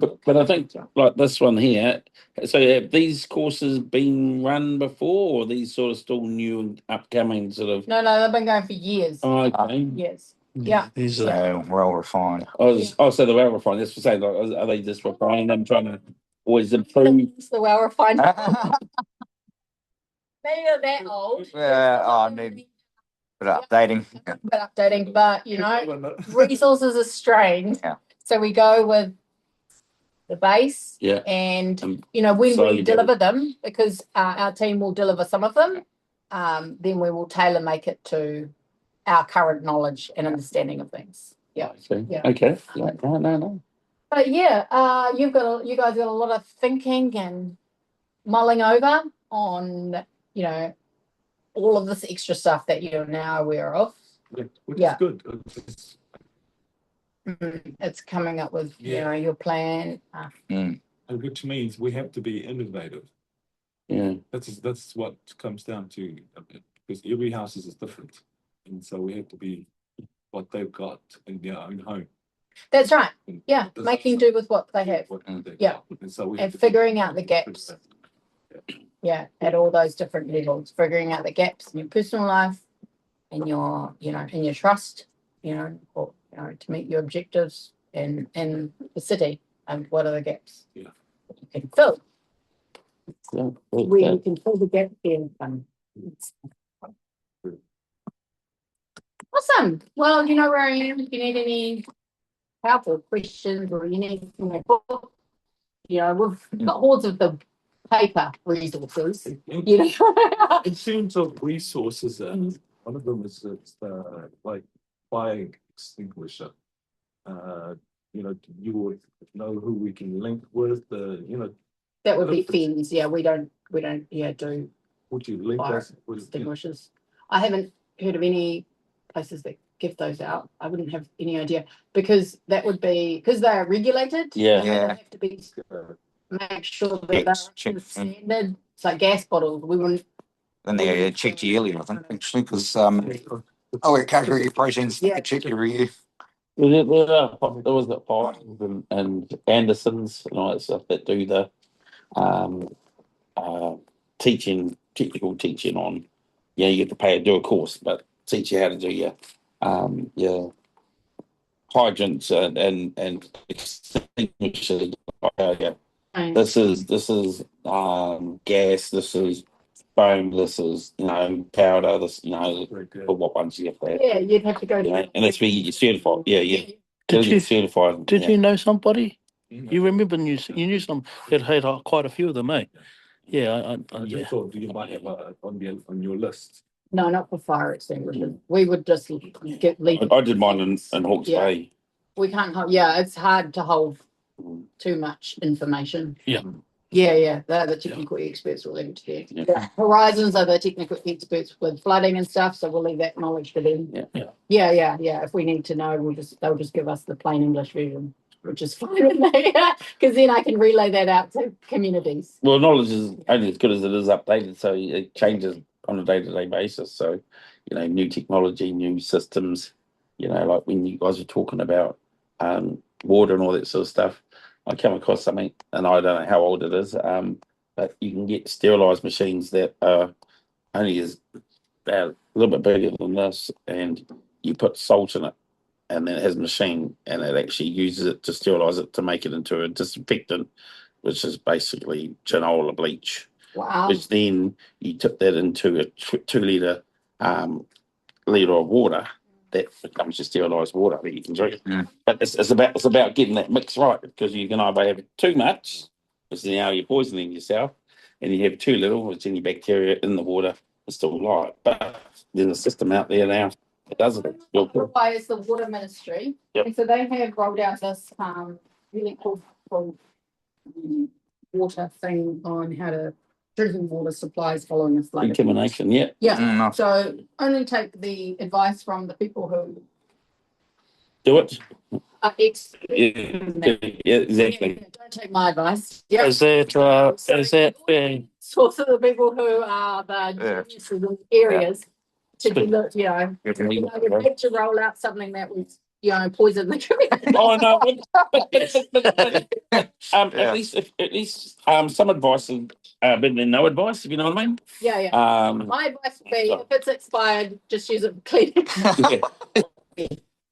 But I think like this one here. So have these courses been run before, or these sort of still new and upcoming sort of? No, they've been going for years. Oh, okay. Years. Yeah. These are Well refined. So the well refined. That's for saying, like, are they just refining them, trying to always improve? It's the well refined. Maybe not that old. Yeah, I need but updating. But updating, but you know, resources are strained. Yeah. So we go with the base. Yeah. And you know, when slowly we deliver them, because our team will deliver some of them, then we will tailor make it to our current knowledge and understanding of things. Yeah. Okay. Yeah. Okay. Yeah. No. But yeah, you guys got a lot of thinking and mulling over on, you know, all of this extra stuff that you're now aware of. Which Yeah. is good. It's coming up with, you Yeah. know, your plan. And which means we have to be innovative. Yeah. That's what comes down to, because every house is different, and so we have to be what they've got in their own home. That's right. And Yeah, this making is do with what they have. what they Yeah. got. And so we And have to figuring be out the gaps. Yeah, at all those different levels, figuring out the gaps in your personal life, in your, you know, in your trust, you know, or you know, to meet your objectives in the city, and what are the gaps? Yeah. You can fill. Yeah. Where you can fill the gap in. Awesome. Well, you know where I am. If you need any help or questions or you need my book, you know, we've got hordes of the paper resources. You know. In terms of resources, one of them is like fire extinguisher. You know, you would know who we can link with. You know, That would be fins. Yeah, we don't do would you link fire us with? extinguishers. I haven't heard of any places that give those out. I wouldn't have any idea because that would be because they're regulated. Yeah. They have to be make sure that they're Yes, up check. to standard. It's like gas bottles. We wouldn't. Then they checked yearly, I think, actually, because we're category operations, Yeah. they check every year. There was that Fires and Andersons and all that stuff that do the technical teaching on. Yeah, you get to do a course, but teach you how to do your hydrants and extinguishers. Yeah. Right. This is gas. This is foam, this is, powder, this, Very good. for what ones you have to have. Yeah, you'd have to go. And that's where you get certified. Yeah. Did you certified? did you know somebody? Mm. You remember you knew some that had quite a few of them, eh? Yeah, I just thought you might have on your list. No, not for fire extinguishers. We would just leave. I did mine in Hawke's Yeah. Bay. We can't hold. Yeah, it's hard to hold too much information. Yeah. Yeah. They're the technical experts. We'll leave it to them. Yeah. Yeah. Horizons are the technical experts with flooding and stuff, so we'll leave that knowledge to them. Yeah. Yeah. If we need to know, they'll just give us the plain English version, which is fine with me, because then I can relay that out to communities. Well, knowledge is only as good as it is updated, so it changes on a day-to-day basis. So, new technology, new systems, like when you guys were talking about water and all that sort of stuff, I came across something, and I don't know how old it is, but you can get sterilized machines that are only about a little bit bigger than this, and you put salt in it, and then it has a machine, and it actually uses it to sterilize it to make it into a disinfectant, which is basically genola bleach. Wow. Which then you tip that into a 2 litre litre of water, that becomes your sterilised water that you can drink. Mm. But it's about getting that mix right, because you can either have too much, which is now you're poisoning yourself, and you have too little, which any bacteria in the water is still alive. But there's a system out there now that does it. Requires the water ministry. Yep. And so they have rolled out this really cool water thing on how to drinking water supplies following a flood. Contamination, yeah. Yeah. Mm. So only take the advice from the people who Do it. are Yeah, exactly. Don't take my advice. Yeah. Is that Source of the people who are the geniuses in areas to do the, we had to roll out something that was, poison the community. Oh no! At least some advice is better than no advice. If you know what I mean. Yeah. My advice would be, if it's expired, just use it for cleaning.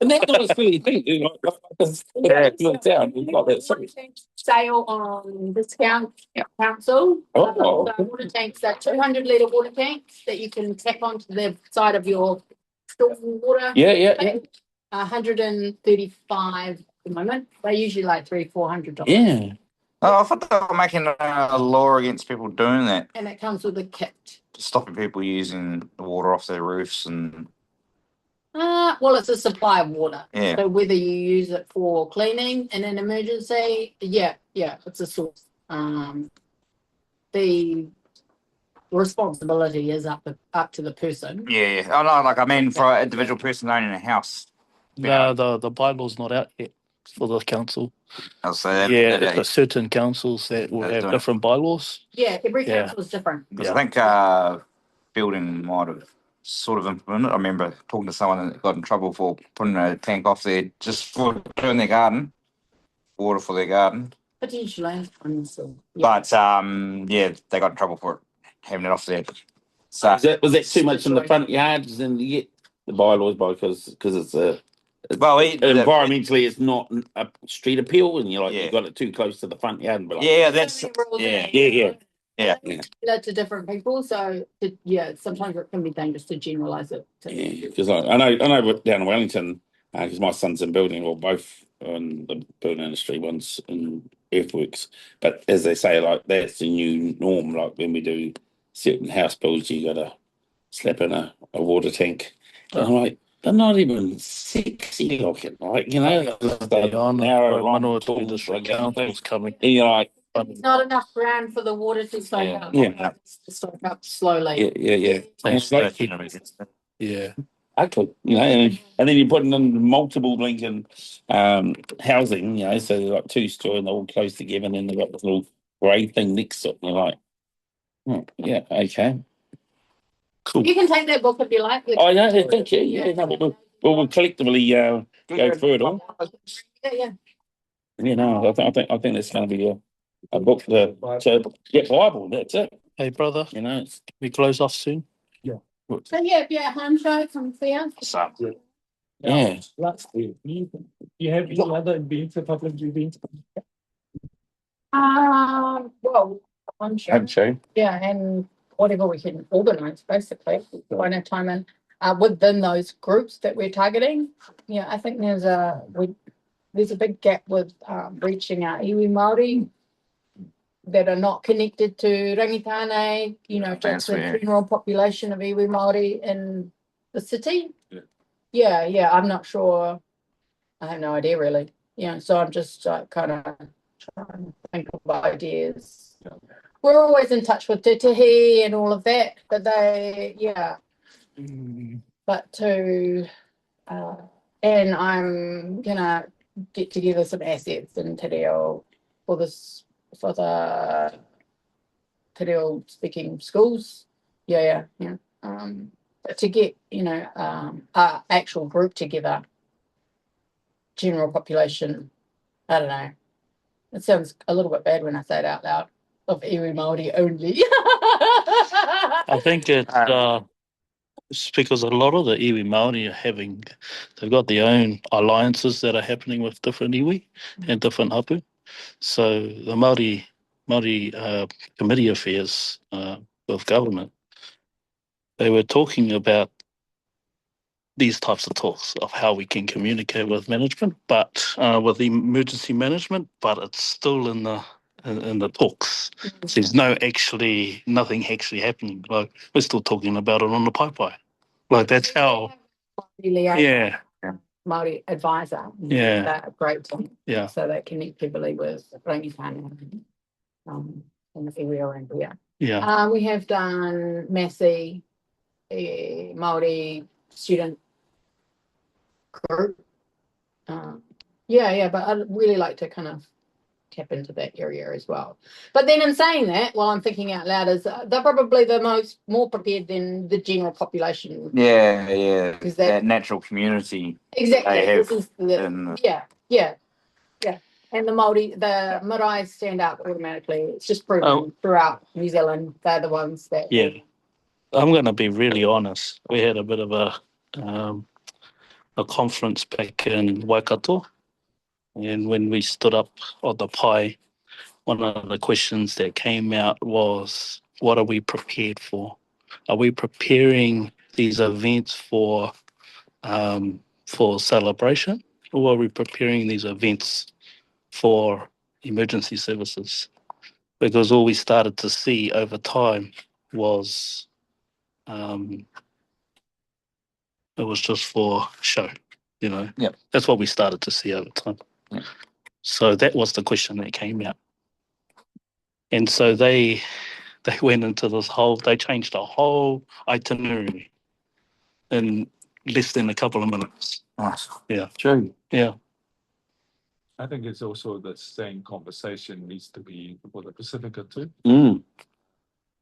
And that's not a silly thing. Sale on discount council. Oh. So water tanks, that 200 litre water tanks that you can tap onto the side of your storm water. Yeah. 135 at the moment. They're usually like $300-400. Yeah. Oh, I thought they were making a law against people doing that, And it comes with a kit. stopping people using the water off their roofs and. Well, it's a supply of water. Yeah. So whether you use it for cleaning in an emergency, it's a source. The responsibility is up to the person. Yeah. Oh no, I mean for an individual person owning a house. the bylaw's not out yet for the council? I'll say that. Yeah, certain councils that will have different bylaws. Yeah, every council is different. Because I think building might have sort of implemented. I remember talking to someone that got in trouble for putting a tank off there just for doing their garden, water for their garden. Potentially. But they got in trouble for it, having it off there. So Was that too much in the front yards? Then you get the bylaws because it's environmentally it's not a street appeal, and you got it too close to the front yard. And that's Yeah, to different people. So sometimes it can be dangerous to generalize it. Because I know down in Wellington, because my son's in building, or both in the building industry, one's in earthworks. But as they say, that's the new norm. Like when we do certain house builds, you got to slap in a water tank. And I'm like, they're not even sexy looking, coming. And you're like, there's not enough ground for the water to soak up. Yeah. To soak up slowly. Yeah. Yeah. Actually, and then you're putting in multiple blinking housing, so they're like 2-story and they're all close together, and then they've got this little grey thing next to it, and you're like, okay. Cool. You can take that book if you like. Oh, yeah, thank you. Yeah, no, we'll collectively go through it all. Yeah. I think that's going to be a book to get Bible. That's it. Hey, brother. We close off soon. So home show, come see us. Yeah. You have any other events, public events? Well, home show. I'm sure. Yeah, and whatever we can organise, basically, find our time in. Within those groups that we're targeting, yeah, I think there's a big gap with reaching our iwi Māori that are not connected to rangitane, you know, just the general population of iwi Māori in the city. Yeah, I'm not sure. I have no idea really. Yeah, so I'm just kind of trying to think of ideas. We're always in touch with Te Tihi and all of that, but but and I'm gonna get together some assets in Te Reo for the Te Reo speaking schools. Yeah. To get, you know, our actual group together, general population, I don't know. It sounds a little bit bad when I say it out loud, of iwi Māori only. I think it's because a lot of the iwi Māori are they've got their own alliances that are happening with different iwi and different hapu. So the Māori Committee Affairs with government, they were talking about these types of talks of how we can communicate with management, but with emergency management, but it's still in the talks. So there's nothing actually happening. Like we're still talking about it on the pipeline. Like that's how. Yeah. Māori advisor. Yeah. A great team. Yeah. So they connect heavily with rangitane in the area around here. Yeah. We have done Massey Māori student group. But I'd really like to kind of tap into that area as well. But then in saying that, while I'm thinking out loud, is they're probably more prepared than the general population. Yeah. Because that natural community. Exactly. This is yeah. And the marae stand out automatically. It's just proven throughout New Zealand. They're the ones that. Yeah. I'm going to be really honest. We had a bit of a conference back in Waikato. And when we stood up on the pai, one of the questions that came out was, what are we prepared for? Are we preparing these events for celebration, or are we preparing these events for emergency services? Because all we started to see over time was it was just for show, you know. Yep. That's what we started to see over time. Yep. So that was the question that came out. And so they went into they changed the whole itinerary in less than a couple of minutes. Nice. Yeah. True. Yeah. I think it's also the same conversation needs to be for the Pacifica too.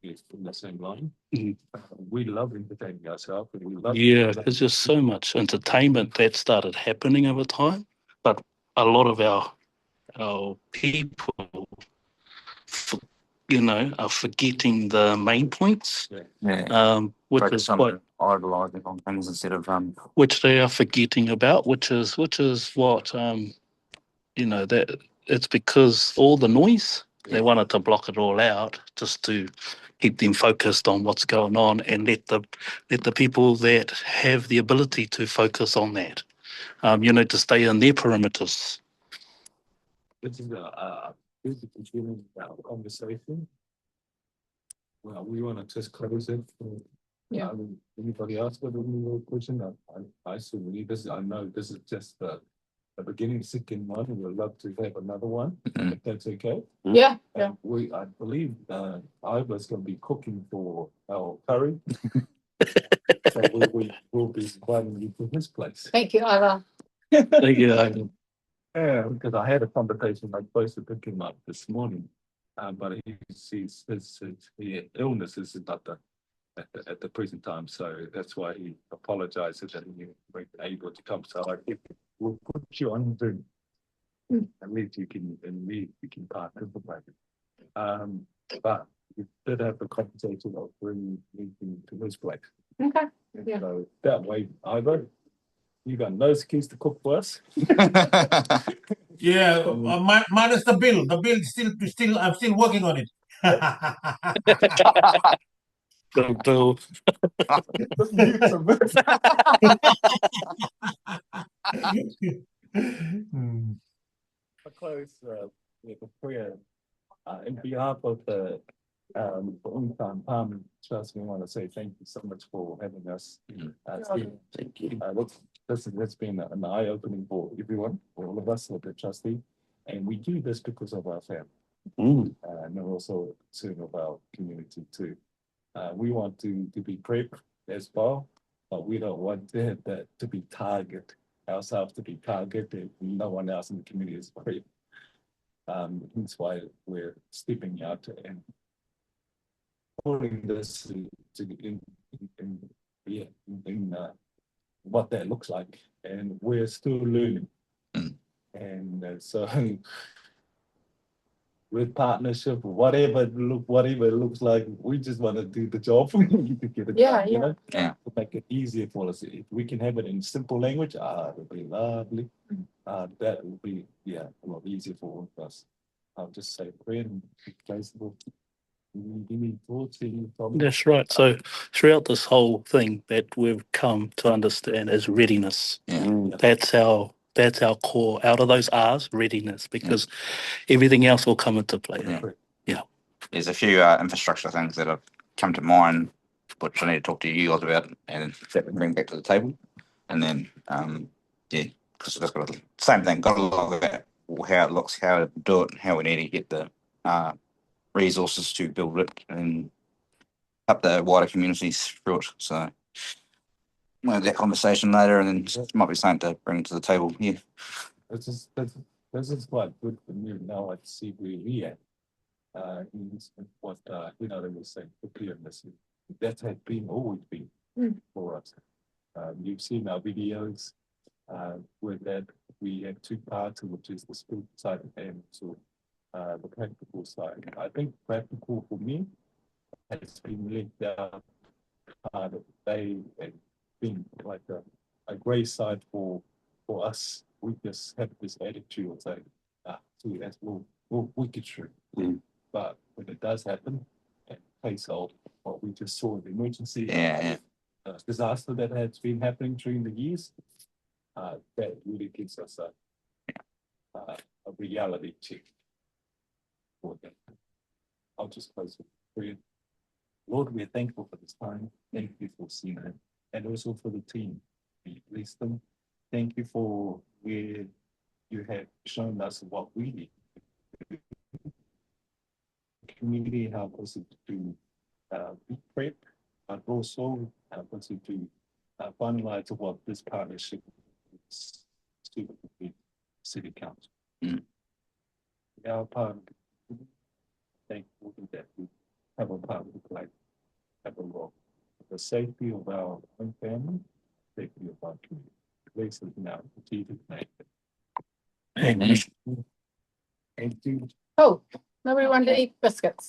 It's in the same line. We love entertaining ourselves. And we love there's just so much entertainment that started happening over time, but a lot of our people, are forgetting the main points. Which is quite idolizing on things instead of which they are forgetting about, which is what that it's because all the noise they wanted to block it all out just to keep them focused on what's going on and let the people that have the ability to focus on that, to stay in their perimeters. This is a beginning of our conversation. Well, we want to just close it. Anybody else got any more question? I assume I know this is just the beginning, second one. We'd love to have another one, if that's okay. Yeah. I believe Iva's going to be cooking for our curry. So we will be inviting you to his place. Thank you, Iva. Thank you, Ivan. Yeah, because I had a conversation. I supposed to pick him up this morning, but his illness is not at the present time, so that's why he apologizes that he wasn't able to come. So we'll put you on Zoom. At least you can participate. But we did have the conversation of bringing meeting to his place. Okay. And so that way, Ivo, you got no excuse to cook for us. Yeah, minus the bill. The bill still I'm still working on it. Bill. I close with a prayer. In behalf of the Palmy Trust, we want to say thank you so much for having us. Thank you. That's been an eye-opening for everyone, for all of us, for the trustee. And we do this because of our family, and also concern of our community too. We want to be prep as well, but we don't want that to be target ourselves to be targeted. No one else in the community is prep. That's why we're stepping out and putting this in what that looks like, and we're still learning. And so with partnership, whatever it looks like, we just want to do the job to get it done, you know? Yeah. To make it easier for us. If we can have it in simple language, it'll be lovely. That will be a lot easier for all of us. I'll just say prayer and flexible. Any thoughts, any comments? That's right. So throughout this whole thing that we've come to understand is readiness. That's our core. Out of those R's, readiness, because everything else will come into play. Yeah. There's a few infrastructure things that have come to mind, which I need to talk to you guys about and bring back to the table. And then, because it's got the same thing, got to look at how it looks, how to do it, how we need to get the resources to build it and up the wider communities through it. So we'll have that conversation later, and then it might be something to bring to the table here. This is quite good for me now. I see where we at. What they were saying, the clearness that had always been for us. You've seen our videos with that we have two parts, which is the school side and so the practical side. I think practical for me has been linked down the day and been like a grey side for us. We just have this attitude of saying, we'll get through. But when it does happen, and face out what we just saw, the emergency disaster that has been happening during the years, that really gives us a reality check for that. I'll just close with prayer. Lord, we're thankful for this time. Thank you for Sina and also for the team. We bless them. Thank you for where you have shown us what we need. Community help us to be prep, but also help us to finalize what this partnership is to the city council. We are part of it. Thankful that we have a part of the play, have a role. The safety of our own family, safety of our community. Places now, strategic make it. Amen. Thank you. Oh, nobody wanted to eat biscuits.